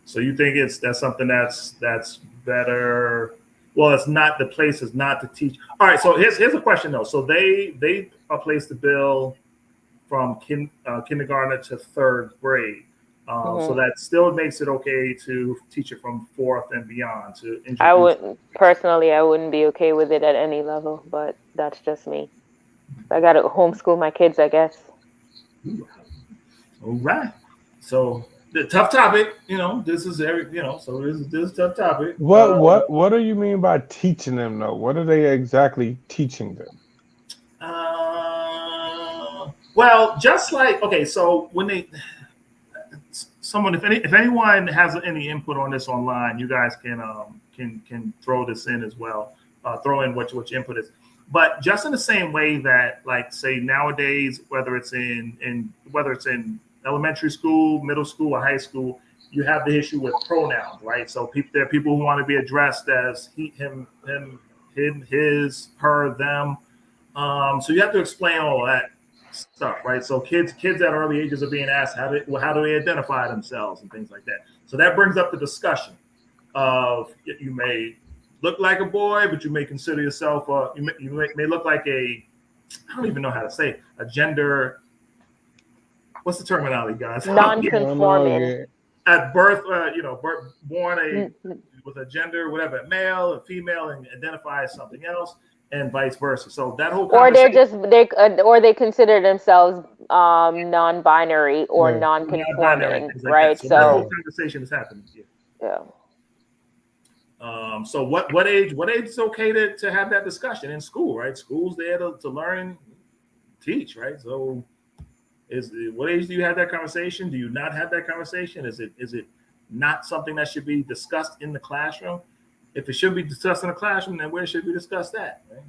So you think that's something that's better? Well, it's not, the place is not to teach. All right. So here's a question though. So they placed the bill from kindergarten to third grade. So that still makes it okay to teach it from fourth and beyond. I wouldn't be okay with it at any level, but that's just me. I got to homeschool my kids, I guess. All right. So the tough topic, this is so this is a tough topic. What do you mean by teaching them though? What are they exactly teaching them? Well, just like, okay, so when if anyone has any input on this online, you guys can throw this in as well. Throw in what your input is. But just in the same way that, like, say nowadays, whether it's in elementary school, middle school, or high school, you have the issue with pronouns, right? So there are people who want to be addressed as he, him, his, her, them. So you have to explain all of that stuff, right? So kids at early ages are being asked how do they identify themselves and things like that. So that brings up the discussion of, you may look like a boy, but you may consider yourself you may look like I don't even know how to say it, a gender. What's the terminology, guys? Non-conforming. At birth, born with a gender, whatever, male or female, and identify as something else, and vice versa. So that whole or they consider themselves non-binary or non-conforming, right? So that whole conversation is happening here. Yeah. So what age is okay to have that discussion in school, right? School's there to learn and teach, right? So what age do you have that conversation? Do you not have that conversation? Is it not something that should be discussed in the classroom? If it should be discussed in the classroom, then where should we discuss that? Right?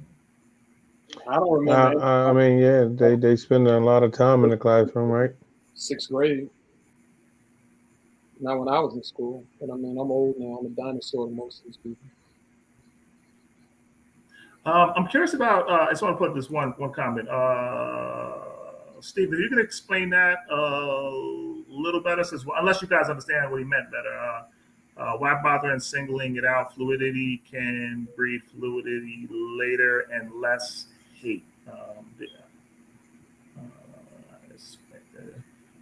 I don't remember. I mean, yeah, they spend a lot of time in the classroom, right? 6th grade. Not when I was in school, but I mean, I'm old now. I'm a dinosaur to most of these people. I'm curious about. I just want to put this one comment. Steve, if you can explain that a little better, unless you guys understand what he meant better. Why bother in singling it out? Fluidity can breed fluidity later and less hate. I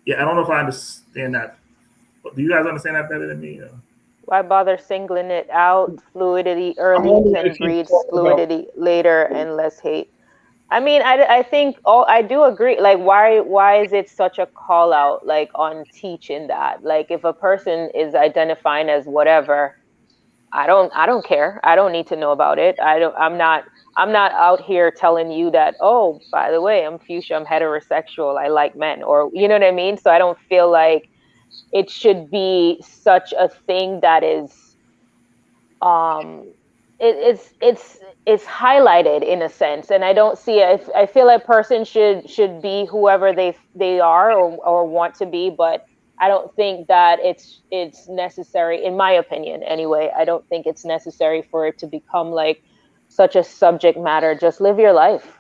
don't know if I understand that. Do you guys understand that better than me? Why bother singling it out? Fluidity early can breed fluidity later and less hate. I mean, I think I do agree. Like, why is it such a call out, like, on teaching that? Like, if a person is identifying as whatever, I don't care. I don't need to know about it. I'm I'm not out here telling you that, oh, by the way, I'm fuchsia, I'm heterosexual, I like men, or you know what I mean? So I don't feel like it should be such a thing that is it's highlighted in a sense, and I don't see it. I feel like a person should be whoever they are or want to be, but I don't think that it's necessary, in my opinion anyway. I don't think it's necessary for it to become like such a subject matter. Just live your life,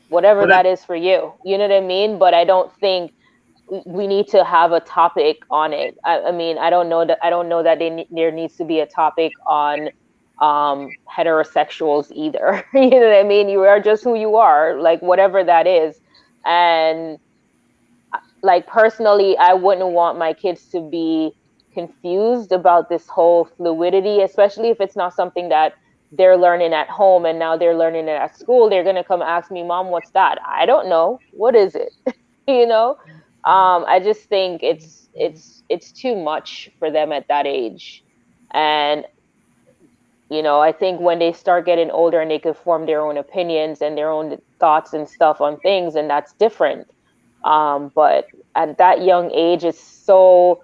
whatever that is for you, you know what I mean? But I don't think we need to have a topic on it. I mean, I don't know that there needs to be a topic on heterosexuals either. You know what I mean? You are just who you are, like whatever that is. And like personally, I wouldn't want my kids to be confused about this whole fluidity, especially if it's not something that they're learning at home and now they're learning it at school. They're gonna come ask me, Mom, what's that? I don't know. What is it? You know? I just think it's too much for them at that age. And I think when they start getting older and they could form their own opinions and their own thoughts and stuff on things, and that's different. But at that young age, it's so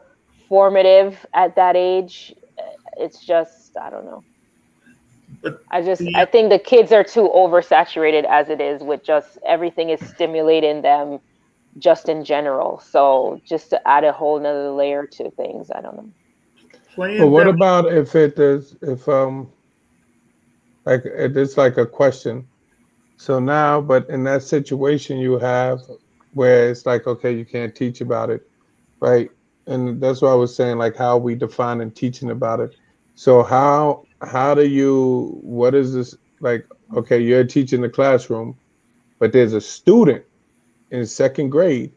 formative at that age. It's just, I don't know. I think the kids are too oversaturated as it is with just everything is stimulating them just in general. So just to add a whole nother layer to things, I don't know. But what about if like it's like a question? So now, but in that situation you have where it's like, okay, you can't teach about it, right? And that's what I was saying, like how we define and teaching about it. So how do you, what is this like? Okay, you're teaching the classroom, but there's a student in second grade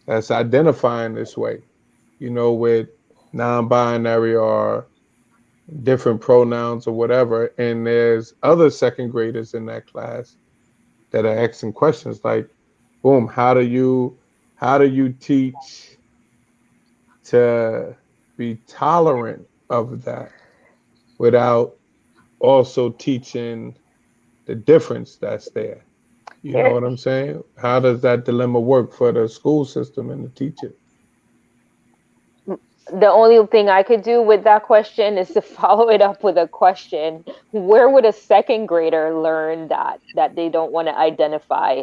that's identifying this way, with non-binary or different pronouns or whatever, and there's other second graders in that class that are asking questions like, boom, how do you teach to be tolerant of that without also teaching the difference that's there? You know what I'm saying? How does that dilemma work for the school system and the teacher? The only thing I could do with that question is to follow it up with a question. Where would a second grader learn that they don't want to identify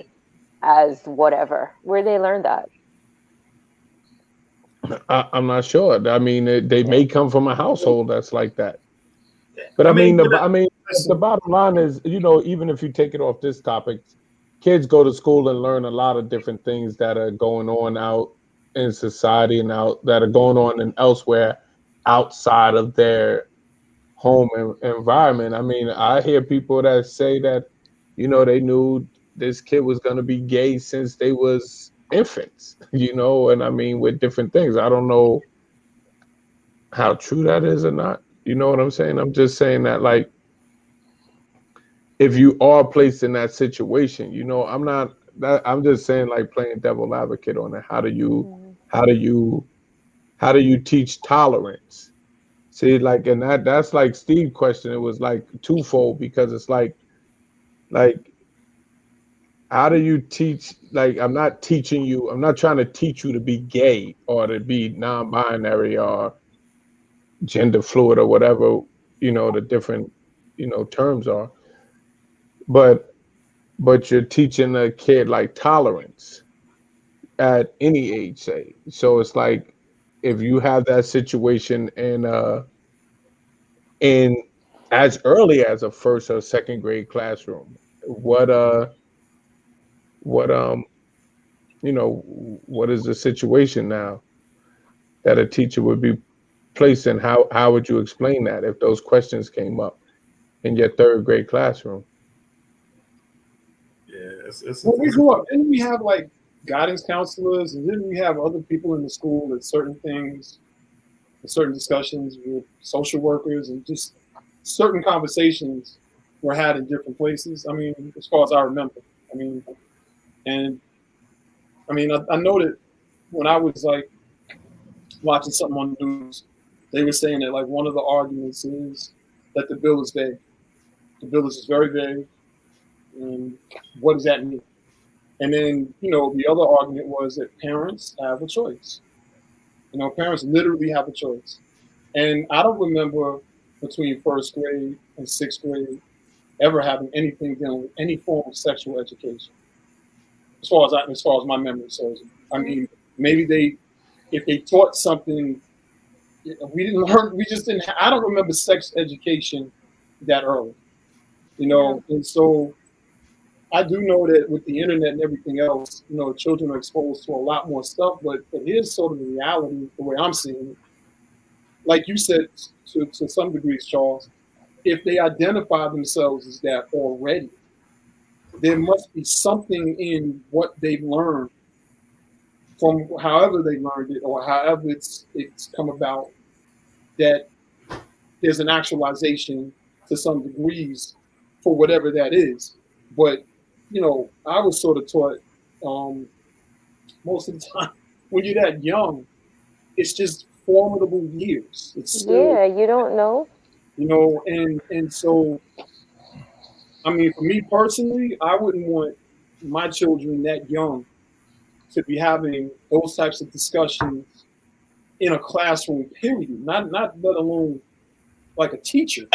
as whatever? Where they learn that? I'm not sure. I mean, they may come from a household that's like that. But the bottom line is, even if you take it off this topic, kids go to school and learn a lot of different things that are going on out in society and that are going on and elsewhere outside of their home environment. I mean, I hear people that say that, they knew this kid was going to be gay since they was infants, and I mean, with different things. I don't know how true that is or not. You know what I'm saying? I'm just saying that, like, if you are placed in that situation, I'm just saying, like, playing devil advocate on it. How do you teach tolerance? See, like, and that's like Steve's question. It was like twofold, because it's like how do you teach? Like, I'm not trying to teach you to be gay or to be non-binary or gender fluid or whatever, the different, terms are. But you're teaching a kid like tolerance at any age, say. So it's like, if you have that situation in as early as a first or second grade classroom, what is the situation now that a teacher would be placed in? How would you explain that if those questions came up in your third grade classroom? Yeah, when we grew up, didn't we have like guidance counselors, and didn't we have other people in the school that certain things, certain discussions with social workers, and just certain conversations were had in different places? I mean, as far as I remember, I know that when I was like watching something on the news, they were saying that like one of the arguments is that the bill is vague. The bill is very vague. And what does that mean? And then, the other argument was that parents have a choice. Parents literally have a choice. And I don't remember between first grade and sixth grade ever having anything dealing with any form of sexual education. As far as my memory serves. I mean, maybe if they taught something, we didn't learn. We just didn't. I don't remember sex education that early, And so I do know that with the internet and everything else, children are exposed to a lot more stuff. But here's sort of the reality, the way I'm seeing it. Like you said, to some degrees, Charles, if they identify themselves as that already, there must be something in what they've learned from however they learned it or however it's come about, that there's an actualization to some degrees for whatever that is. But, I was sort of taught most of the time when you're that young, it's just formidable years. It's still, you don't know. And so, I mean, for me personally, I wouldn't want my children that young to be having those types of discussions in a classroom, period. Not let alone like a teacher.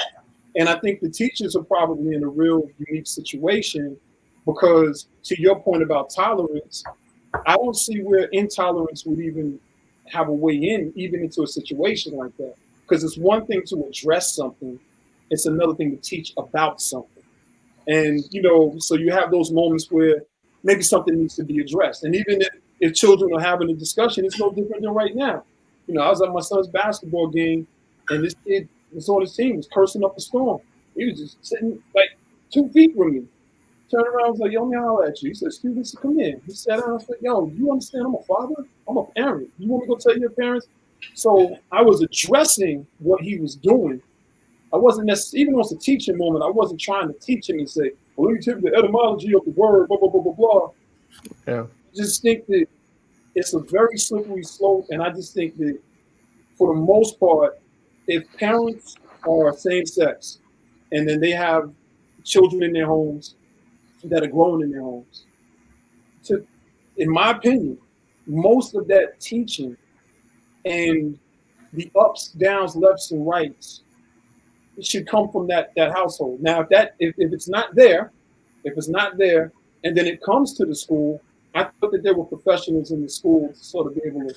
And I think the teachers are probably in a real unique situation because, to your point about tolerance, I don't see where intolerance would even have a way in, even into a situation like that. Because it's one thing to address something, it's another thing to teach about something. And, so you have those moments where maybe something needs to be addressed. And even if children are having a discussion, it's no different than right now. I was at my son's basketball game, and this kid was on his team, was cursing up a storm. He was just sitting like 2 feet from me. Turned around, I was like, yo, let me holler at you. He said, students, come in. He sat down, I was like, yo, you understand I'm a father? I'm a parent. You want me to go tell your parents? So I was addressing what he was doing. I wasn't necessarily, even though it's a teaching moment, I wasn't trying to teach him and say, well, let me tell you the etymology of the word, blah, blah, blah, blah, blah. Yeah. I just think that it's a very slippery slope. And I just think that for the most part, if parents are same sex and then they have children in their homes that are growing in their homes, in my opinion, most of that teaching and the ups, downs, lefts, and rights, it should come from that household. Now, if it's not there, and then it comes to the school, I thought that there were professionals in the school to sort of be able to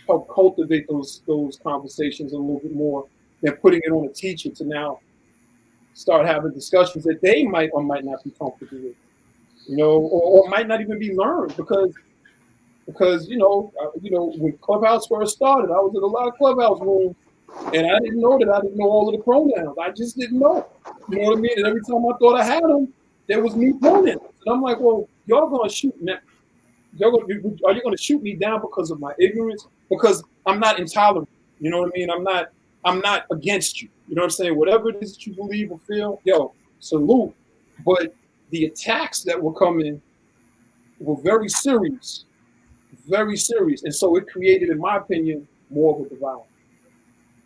help cultivate those conversations a little bit more than putting it on a teacher to now start having discussions that they might or might not be comfortable with, or might not even be learned because when Clubhouse first started, I was in a lot of Clubhouse rooms, and I didn't know that I didn't know all of the pronouns. I just didn't know. You know what I mean? And every time I thought I had them, there was new pronouns, and I'm like, well, y'all gonna shoot me? Are you gonna shoot me down because of my ignorance? Because I'm not intolerant. You know what I mean? I'm not against you. You know what I'm saying? Whatever it is that you believe or feel, yo, salute. But the attacks that were coming were very serious. Very serious. And so it created, in my opinion, more of a divide.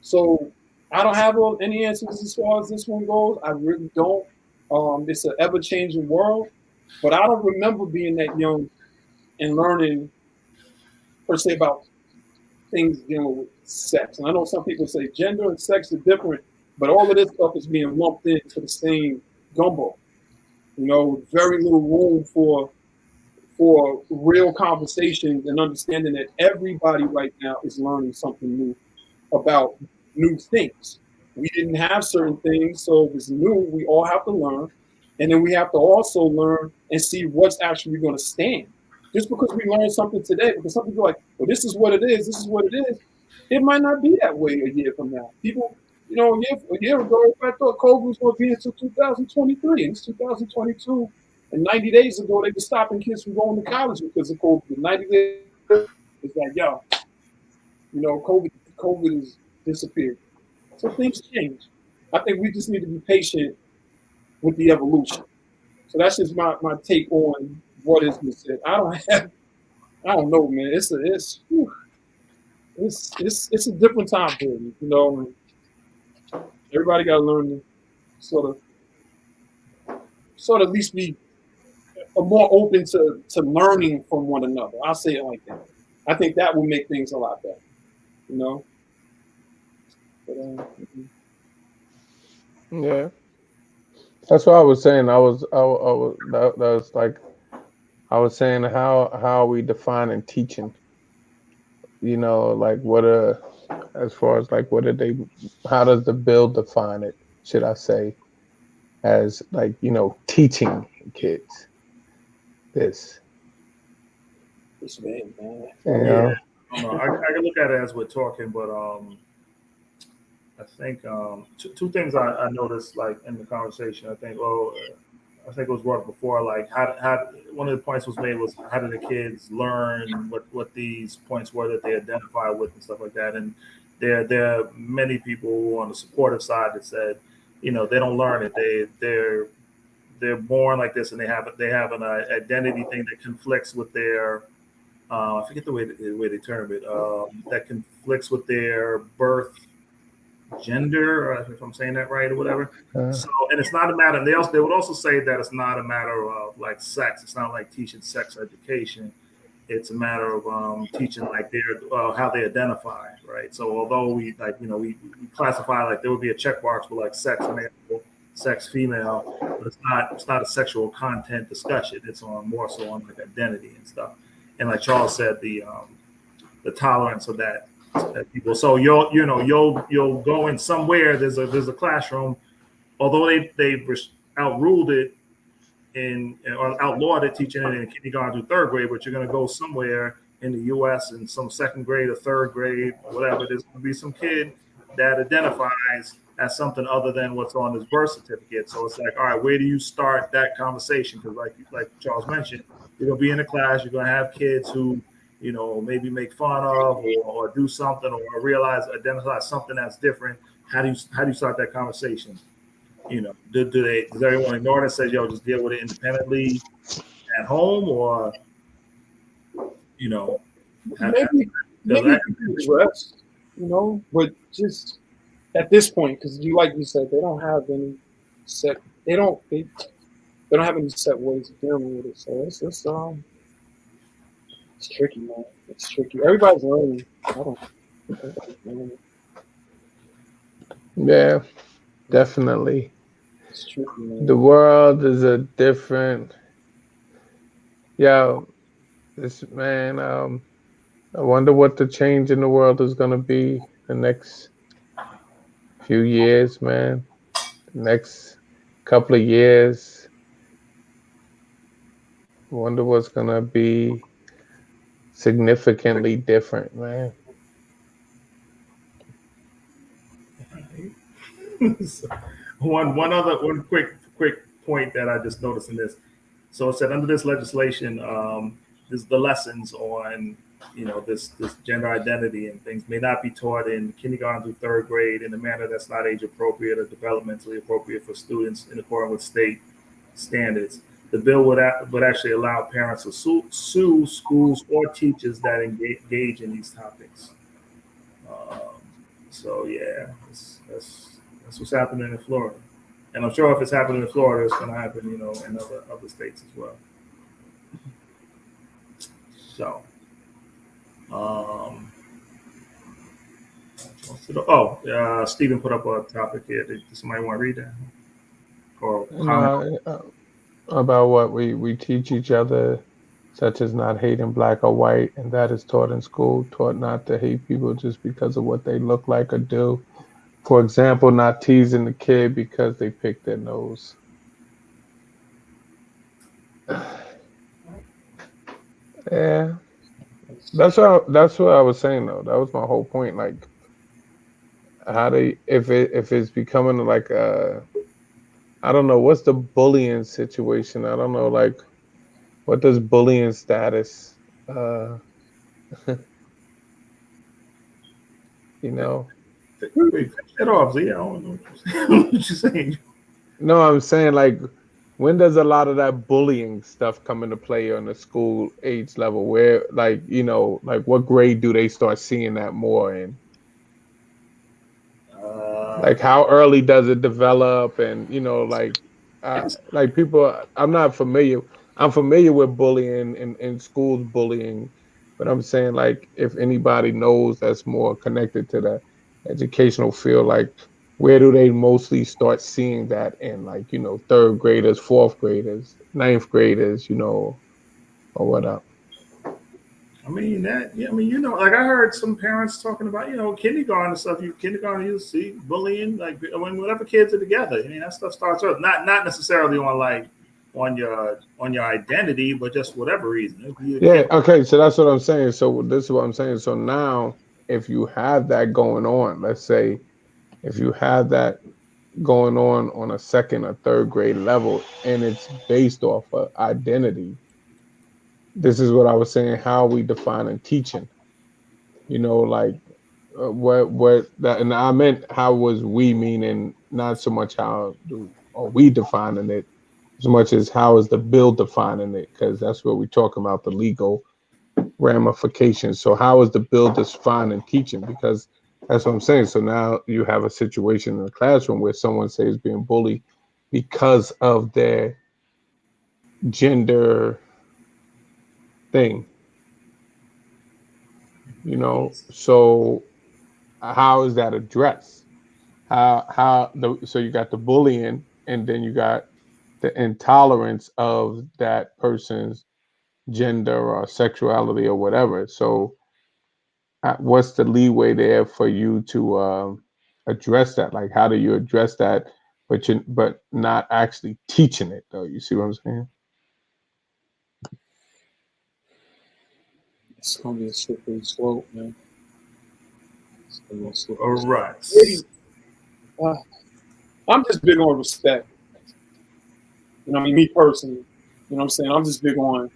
So I don't have any answers as far as this one goes. I really don't. It's an ever-changing world. But I don't remember being that young and learning, per se, about things dealing with sex. And I know some people say gender and sex are different, but all of this stuff is being lumped into the same gumbo. With very little room for real conversations and understanding that everybody right now is learning something new about new things. We didn't have certain things, so if it's new, we all have to learn. And then we have to also learn and see what's actually going to stand. Just because we learn something today, because some people are like, well, this is what it is, it might not be that way a year from now. People, a year ago, I thought COVID was going to be until 2023, and it's 2022. And 90 days ago, they were stopping kids from going to college because of COVID. 90 days, it's like, yo, COVID has disappeared. So things change. I think we just need to be patient with the evolution. So that's just my take on what has been said. I don't know, man. It's a different time period, Everybody got to learn to sort of at least be are more open to learning from one another. I'll say it like that. I think that will make things a lot better. You know. But, Yeah, that's what I was saying. That was like I was saying how we defining teaching. You know, like what as far as like what did they? How does the bill define it? Should I say as like teaching kids this? it's man. You Yeah, know? I don't know. I can look at it as we're talking, but I think two things I noticed like in the conversation. I think it was brought up before. Like how one of the points was made was how do the kids learn what these points were that they identify with and stuff like that. And there are many people who are on the supportive side that said, they don't learn it. They're born like this, and they have an identity thing that conflicts with their I forget the way they term it. That conflicts with their birth gender, or if I'm saying that right, or whatever. So, and it's not a matter. They would also say that it's not a matter of like sex. It's not like teaching sex education. It's a matter of teaching like their how they identify, right? So, although we we classify like there would be a checkbox for like sex male, sex female, but it's not a sexual content discussion. It's on more so on like identity and stuff. And like Charles said, the tolerance of that people. So you'll go in somewhere. There's a classroom, although they've outruled it or outlawed it teaching it in kindergarten through third grade. But you're going to go somewhere in the U.S. in some second grade or third grade, whatever. There's going to be some kid that identifies as something other than what's on his birth certificate. So it's like, all right, where do you start that conversation? Because like Charles mentioned, you're going to be in a class. You're going to have kids who maybe make fun of or do something or identify something that's different. How do you start that conversation? Does everyone ignore it and say, yo, just deal with it independently at home, or maybe address, but just at this point, because like you said, they don't have any set. They don't have any set ways of dealing with it. So it's tricky, man. It's tricky. Everybody's learning. Yeah, definitely. It's tricky, man. The world is a different. Yo, this man. I wonder what the change in the world is gonna be the next few years, man. The next couple of years. I wonder what's gonna be significantly different, man. One quick point that I just noticed in this. So it said under this legislation, this the lessons on this gender identity and things may not be taught in kindergarten through third grade in a manner that's not age appropriate or developmentally appropriate for students in accordance with state standards. The bill would actually allow parents to sue schools or teachers that engage in these topics. So yeah, that's what's happening in Florida, and I'm sure if it's happening in Florida, it's going to happen, in other states as well. So, Stephen put up a topic here. Does somebody want to read that? Or about what we teach each other, such as not hating black or white, and that is taught in school, taught not to hate people just because of what they look like or do. For example, not teasing the kid because they pick their nose. Yeah, that's what I was saying though. That was my whole point. Like, how do if it's becoming like I don't know what's the bullying situation. I don't know like what does bullying status Wait, it off, Z. I don't know what you're saying. No, I'm saying like when does a lot of that bullying stuff come into play on the school age level? Where like like what grade do they start seeing that more in? Like how early does it develop? And like people, I'm not familiar. I'm familiar with bullying in schools, bullying, but I'm saying like if anybody knows that's more connected to the educational field, like where do they mostly start seeing that in, like, third graders, fourth graders, ninth graders, or what up? I mean that. Yeah, I mean, like I heard some parents talking about, kindergarten and stuff. Kindergarten, you see bullying, like whenever kids are together. I mean, that stuff starts early. Not necessarily on like on your identity, but just whatever reason. If you a Yeah, kid, okay, so that's what I'm saying. So this is what I'm saying. So now if you have that going on, let's say if you have that going on a second or third grade level and it's based off of identity, this is what I was saying, how we define and teaching, like what that, and I meant how was we, meaning not so much how do are we defining it as much as how is the bill defining it, because that's what we're talking about, the legal ramifications. So how is the bill defining teaching? Because that's what I'm saying. So now you have a situation in the classroom where someone says being bullied because of their gender thing, so how is that addressed? So you got the bullying, and then you got the intolerance of that person's gender or sexuality or whatever. So what's the leeway there for you to address that? Like, how do you address that, but not actually teaching it though? You see what I'm saying? It's gonna be a slippery slope, man. It's gonna be a slippery all slope. right. Maybe, I'm just big on respect. I mean, me personally, what I'm saying? I'm just big on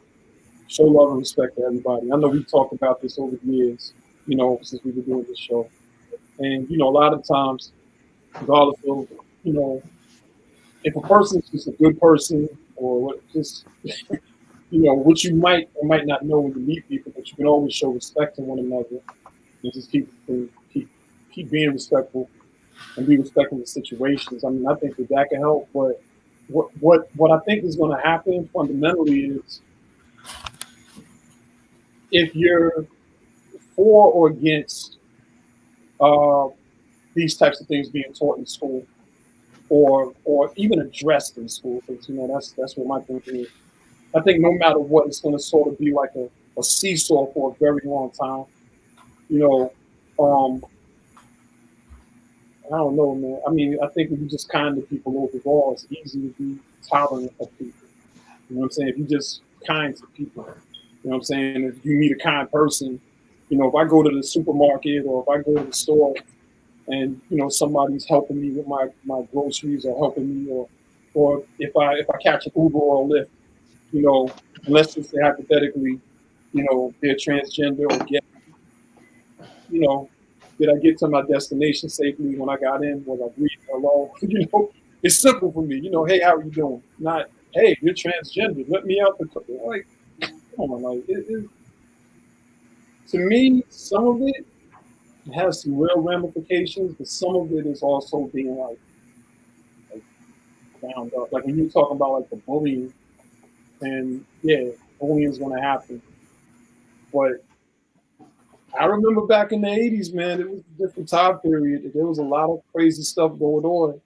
show love and respect to everybody. I know we've talked about this over the years, since we've been doing this show. And, a lot of times, regardless of, if a person's just a good person or just, which you might or might not know when you meet people, but you can always show respect to one another and just keep being respectful and be respectful of situations. I mean, I think that can help, but what I think is going to happen fundamentally is if you're for or against these types of things being taught in school or even addressed in school, because that's what my thinking is. I think no matter what, it's going to sort of be like a seesaw for a very long time. I don't know, man. I mean, I think if you just kind to people overall, it's easy to be tolerant of people. You know what I'm saying? If you just kind to people, you know what I'm saying? If you meet a kind person, if I go to the supermarket or if I go to the store and, somebody's helping me with my groceries or helping me or if I catch an Uber or a Lyft, unless just say hypothetically, they're transgender or gay, did I get to my destination safely when I got in? Was I breathing hello? It's simple for me. Hey, how are you doing? Not, hey, you're transgender. Let me out the car. Like, come on, like to me, some of it has some real ramifications, but some of it is also being like bound up. Like when you talk about like the bullying, and yeah, bullying is going to happen, but I remember back in the 80s, man, it was a different time period. There was a lot of crazy stuff going on.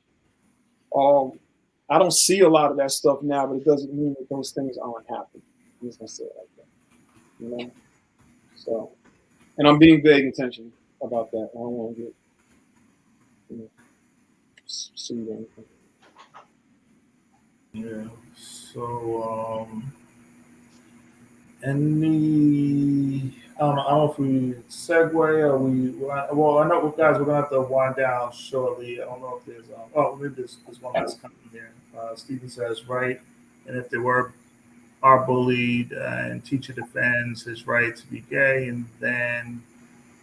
I don't see a lot of that stuff now, but it doesn't mean that those things aren't happening. I'm just gonna say it like that. So, and I'm being vague intentional about that. I don't want to get sued or anything. Yeah. So, any I don't know if we segue or well, I know guys, we're gonna have to wind down shortly. I don't know if there's maybe there's one that's coming here. Stephen says, right, and if they are bullied and teacher defends his right to be gay, and then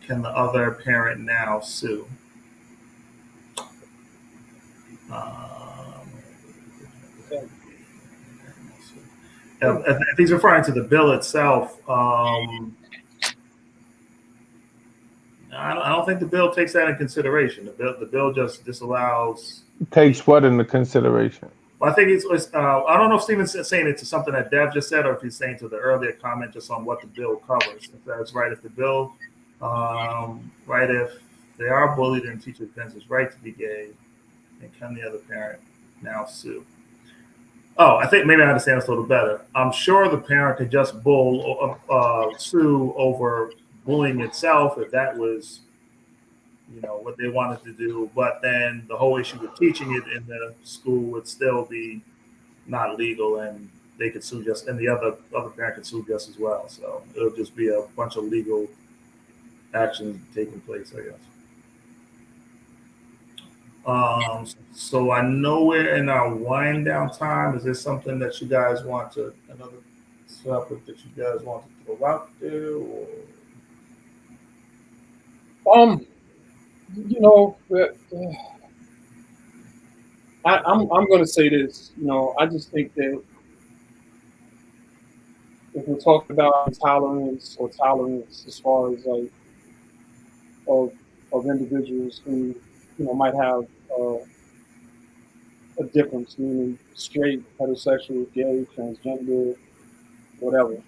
can the other parent now sue? If he's referring to the bill itself, I don't think the bill takes that in consideration. The bill just disallows. Takes what into consideration? Well, I think it's I don't know if Stephen's saying it to something that Dev just said, or if he's saying to the earlier comment just on what the bill covers. If that's right, if the bill, right, if they are bullied and teacher defends his right to be gay, and can the other parent now sue? Oh, I think maybe I understand this a little better. I'm sure the parent could just sue over bullying itself if that was, what they wanted to do. But then the whole issue with teaching it in the school would still be not legal, and they could sue just, and the other parent could sue just as well. So it'll just be a bunch of legal action taking place, I guess. So I know we're in our wind down time. Is there something that you guys want to, another topic that you guys want to throw out there? Or? I'm going to say this. I just think that if we're talking about tolerance as far as like of individuals who might have a difference, meaning straight, heterosexual, gay, transgender, whatever.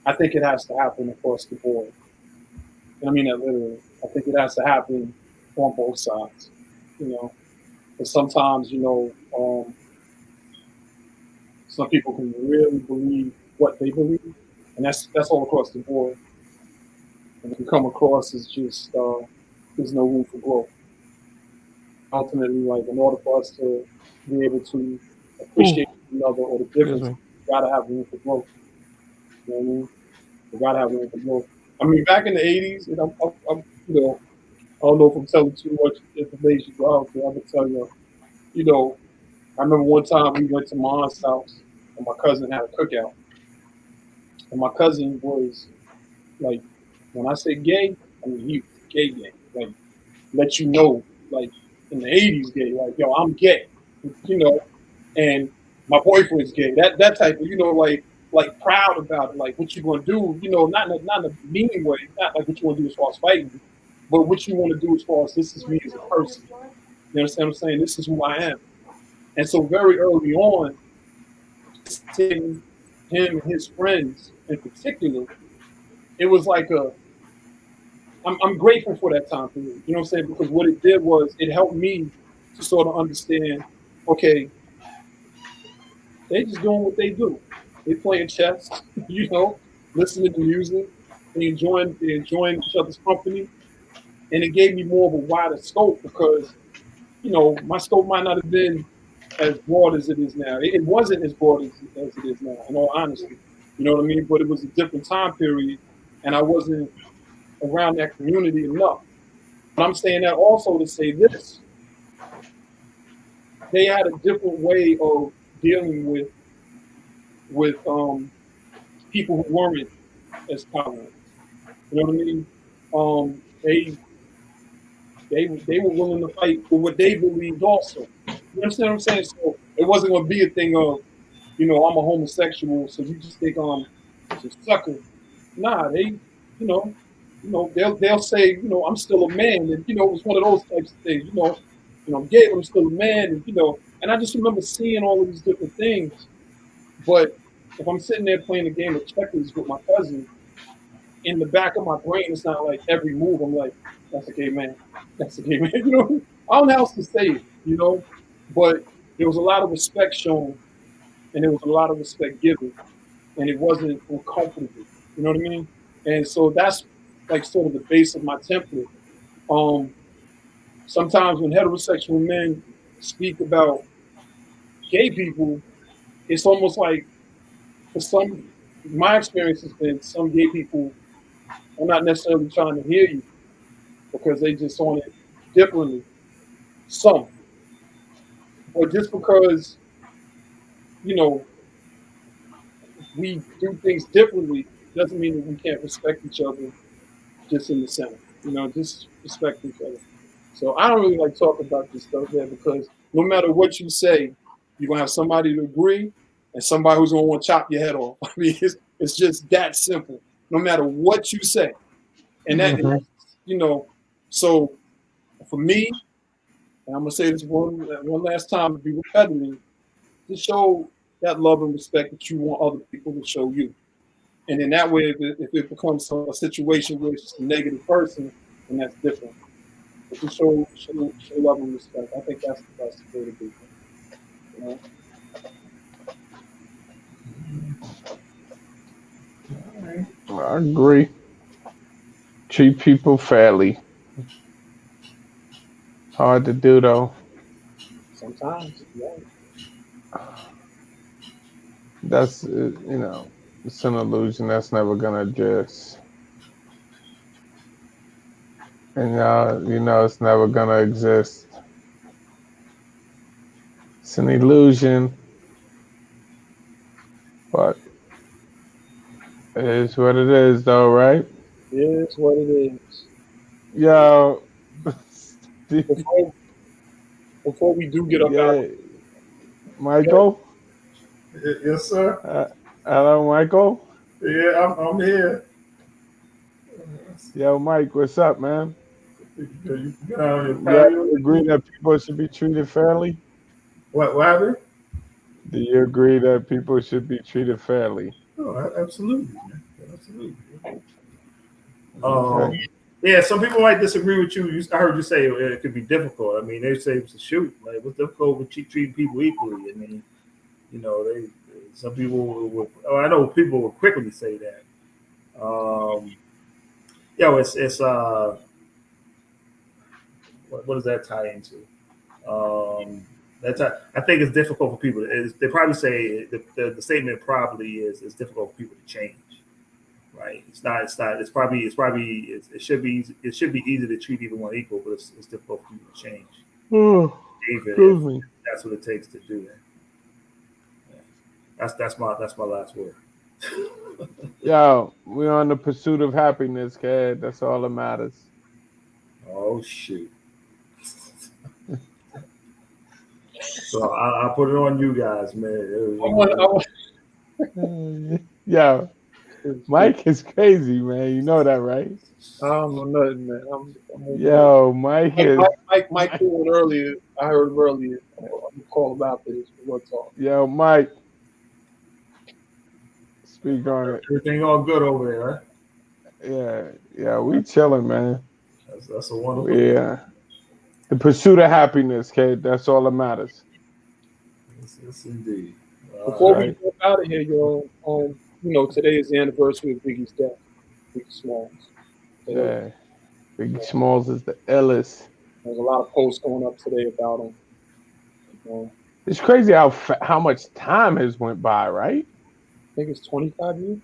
I think it has to happen across the board. And I mean that literally. I think it has to happen on both sides. But sometimes, some people can really believe what they believe, and that's all across the board. And it can come across as just there's no room for growth. Ultimately, like in order for us to be able to appreciate one another or the difference, we gotta have room for growth. You know what I mean? We gotta have room for growth. I mean, back in the '80s, and I'm I don't know if I'm telling too much information, but I can tell you. I remember one time we went to my aunt's house, and my cousin had a cookout, and my cousin was like, when I say gay, I mean he gay, like let you know, like in the '80s, gay, like yo, I'm gay, and my boyfriend's gay, that type of, like proud about it, like what you gonna do, not in a meaning way, not like what you want to do as far as fighting, but what you want to do as far as this is me as a person. You understand what I'm saying? This is who I am. And so very early on, him and his friends in particular, it was like I'm grateful for that time period. You know what I'm saying? Because what it did was it helped me to sort of understand, okay, they just doing what they do. They playing chess, listening to music, they enjoying each other's company. And it gave me more of a wider scope because, my scope might not have been as broad as it is now. It wasn't as broad as it is now, in all honesty. You know what I mean? But it was a different time period, and I wasn't around that community enough. But I'm saying that also to say this. They had a different way of dealing with people who weren't as tolerant. You know what I mean? They were willing to fight for what they believed also. You understand what I'm saying? So it wasn't going to be a thing of, I'm a homosexual, so you just think I'm a sucker. Nah, they, they'll say, I'm still a man, and it was one of those types of things. I'm gay, but I'm still a man, and I just remember seeing all of these different things. But if I'm sitting there playing a game of checkers with my cousin, in the back of my brain, it's not like every move I'm like, that's a gay man. That's a gay man. I don't know how else to say it, but there was a lot of respect shown and there was a lot of respect given, and it wasn't uncomfortable. You know what I mean? And so that's like sort of the base of my template. Sometimes when heterosexual men speak about gay people, it's almost like, for my experience has been some gay people are not necessarily trying to hear you because they just want it differently. Some. Or just because, we do things differently doesn't mean that we can't respect each other just in the center. Just respect each other. So I don't really like talking about this stuff there because no matter what you say, you're going to have somebody to agree and somebody who's going to want to chop your head off. I mean, it's just that simple. No matter what you say. And that, so for me, and I'm going to say this one last time to be repetitive, to show that love and respect that you want other people to show you. And in that way, if it becomes a situation where it's just a negative person, then that's different. But to show love and respect, I think that's the best way to do it. You know? I agree. Treat people fairly. Hard to do though. Sometimes, yeah. That's it's an illusion that's never gonna exist. And it's never gonna exist. It's an illusion, but it is what it is, though, right? It is what it is. Yo, Before we do get up out, Michael. Yes, sir. Hello, Michael. Yeah, I'm here. Yo, Mike, what's up, man? You agree that people should be treated fairly? What happened? Do you agree that people should be treated fairly? Oh, absolutely, man. Absolutely. Okay. Yeah, some people might disagree with you. I heard you say it could be difficult. I mean, they say it's a shoot. Like, what's difficult with treating people equally? I mean, some people will. I know people will quickly say that. It's what does that tie into? I think it's difficult for people. They probably say the statement probably is it's difficult for people to change. Right? It's not. It should be easy to treat everyone equal, but it's difficult for people to change. Excuse me. That's what it takes to do that. Yeah. That's my last word. Yo, we're on the pursuit of happiness, kid. That's all that matters. Oh shoot. So I'll put it on you guys, man. Yeah. Mike is crazy, man. You know that, right? I don't know nothing, man. Yo, Mike is. Mike called earlier. I heard him earlier. I'm gonna call him after this. We'll talk. Yo, Mike. Speak on it. Everything all good over there, right? Yeah, we chilling, man. That's a wonderful. Yeah. The pursuit of happiness, kid. That's all that matters. Yes indeed. Before we get out of here, y'all, today is the anniversary of Biggie's death. Biggie Smalls. Yeah. Biggie Smalls is the illest. There's a lot of posts going up today about him. It's crazy how much time has went by, right? I think it's 25 years.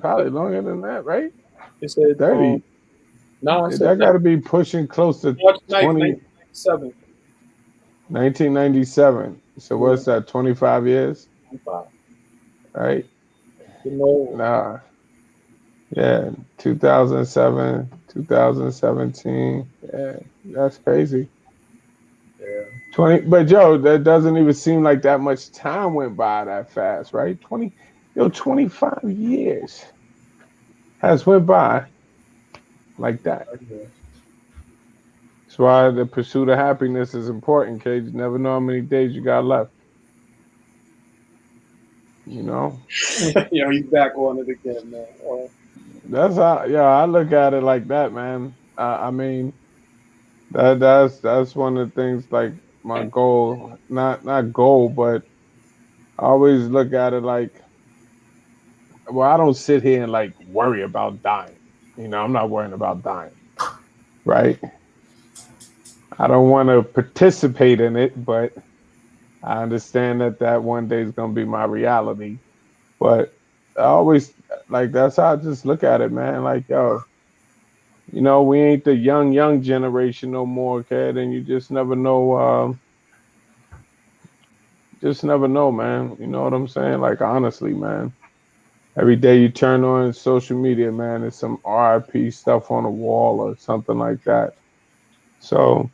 Probably longer than that, right? It said 30. No, that got to be pushing close to 1997. 1997. So what's that? 25 years? 25. Right? Nah. Yeah. 2007, 2017. Yeah, that's crazy. Yeah. 20. But Joe, that doesn't even seem like that much time went by that fast, right? 25 years has went by like that. That's why the pursuit of happiness is important, because you never know how many days you got left. You know? He's back on it again, man. That's how, I look at it like that, man. I mean, that's one of the things, like, my goal, not goal, but I always look at it like, well, I don't sit here and like worry about dying. I'm not worrying about dying, right? I don't want to participate in it, but I understand that one day is going to be my reality. But I always, like, that's how I just look at it, man. Like, yo, we ain't the young generation no more, kid, and you just never know. Just never know, man. You know what I'm saying? Like, honestly, man. Every day you turn on social media, man, there's some RIP stuff on the wall or something like that. So,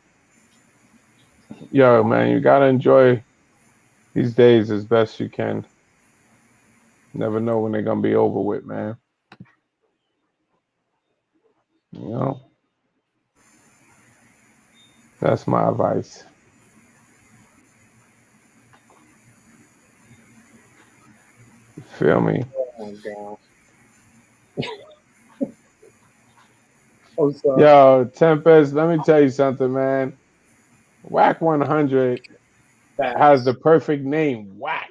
yo, man, you gotta enjoy these days as best you can. Never know when they're gonna be over with, man. That's my advice. Feel me? Oh my god. I'm sorry. Yo, Tempest, let me tell you something, man. Whack 100 has the Facts. perfect name, Whack.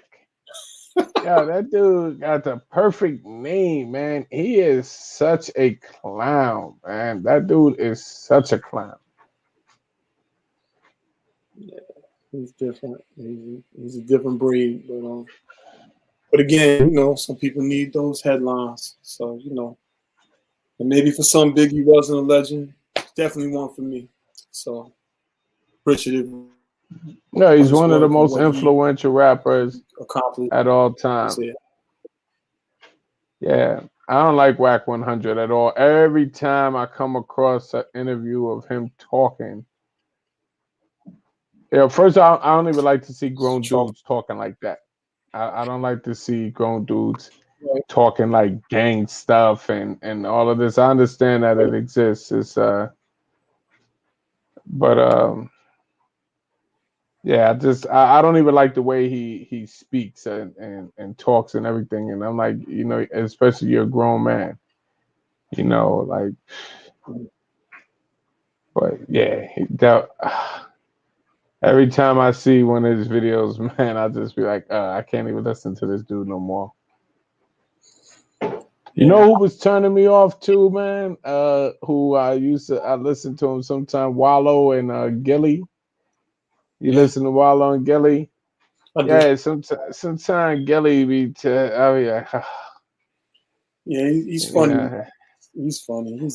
Yo, that dude got the perfect name, man. He is such a clown, man. That dude is such a clown. Yeah, he's different. He's a different breed, but again, some people need those headlines. So and maybe for some, Biggie wasn't a legend. Definitely one for me. So appreciative No, of he's his one of the work and most what he influential rappers accomplished. at all time. Yeah. Yeah, I don't like Whack 100 at all. Every time I come across an interview of him talking, first I don't even like to see grown Chalk. dudes talking like that. I don't like to see grown dudes Right. talking like gang stuff and all of this. I understand that it exists. But yeah, I don't even like the way he speaks and talks and everything. And I'm like, especially you're a grown man, like. But yeah, every time I see one of his videos, man, I just be like, I can't even listen to this dude no more. You know who was turning me off too, man? Who I listen to him sometime, Wallow and Gilly. You listen to Wallow and Gilly? Yeah, sometimes Gilly be I mean, yeah, he's funny. yeah. He's funny.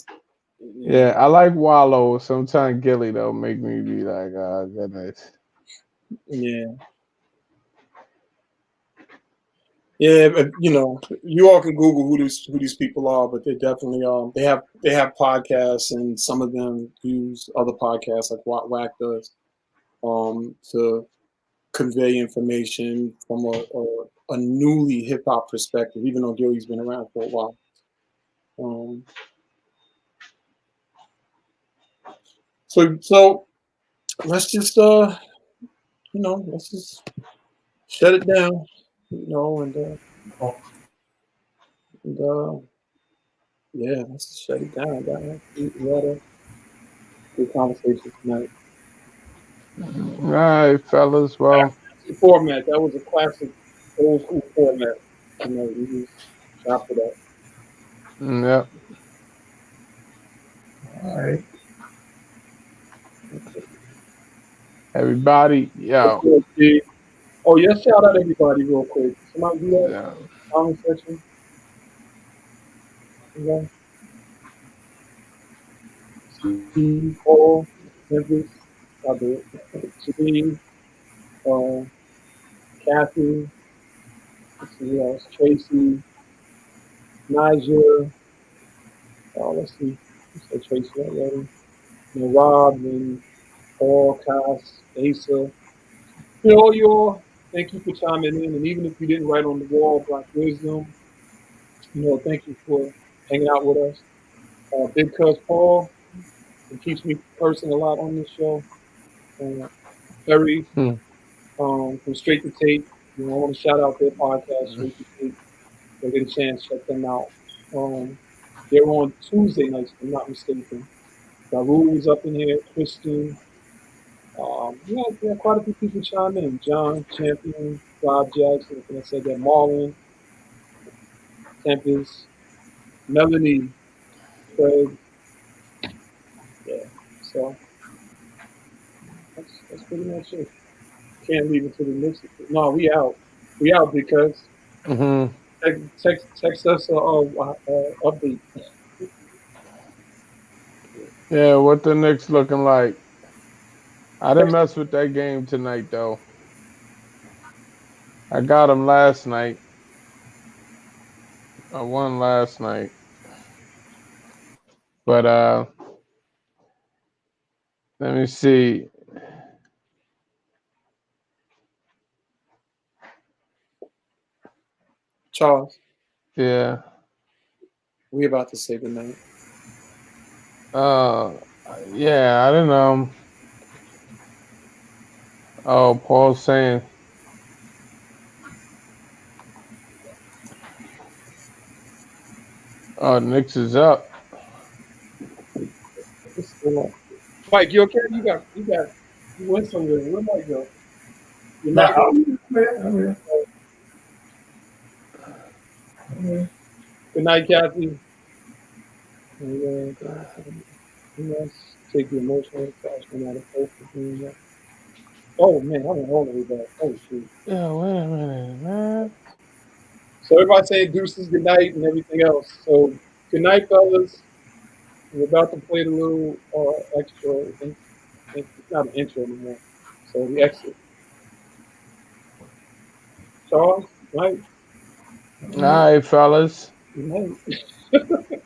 Yeah, I like Wallow. Sometimes Gilly though make me be like, oh goodness. Yeah. Yeah, but you all can Google who these people are, but they definitely they have podcasts, and some of them use other podcasts like what Whack does to convey information from a newly hip hop perspective, even though Gilly's been around for a while. So let's just let's just shut it down, and yeah, let's just shut it down, guys. We had a good conversation tonight. All right, fellas. Well, Format, that was a classic old school format. We just chopped it up. yep. All right. Everybody, yo. Oh, yes, shout out everybody real quick. Somebody do that? Yeah. Comment section. Okay. Steve, Paul, Memphis, I do it. Janine, Kathy, let's see who else? Tracy, Niger, let's see. I said Tracy already. Rob and Paul, Cass, Asa. You all, thank you for chiming in. And even if you didn't write on the wall, Black Wisdom, thank you for hanging out with us. Big Cuz Paul, it keeps me cursing a lot on this show. Perry, from Straight to Tape, I want to shout out their podcast, Straight to Tape. Go get a chance, check them out. They're on Tuesday nights, if I'm not mistaken. Raul was up in here, Christian. Yeah, quite a few people chime in. John, Champion, Rob Jackson, I think I said that, Marlon, Tempest, Melanie, Craig. Yeah, so that's pretty much it. Can't leave it to the next. No, we out. We out because text us a update. Yeah, what the Knicks looking like? I didn't mess with that game tonight though. I got them last night. I won last night. But let me see. Charles, Yeah. we about to say goodnight. Yeah, I don't know. Oh, Paul's saying Oh, Knicks is up. It's still up. Mike, you okay? You went somewhere. Where Mike go? You Nah, Mike go? I'm here. Good night, Kathy. Let's take the emotional attachment out of both of them. Oh man, I went all the way back. Oh shoot. Yeah, wait a minute, man. So everybody saying deuces, good night, and everything else. So good night, fellas. We're about to play the little extra. It's not an intro anymore. So the exit. Charles, night. All right, fellas. Good night.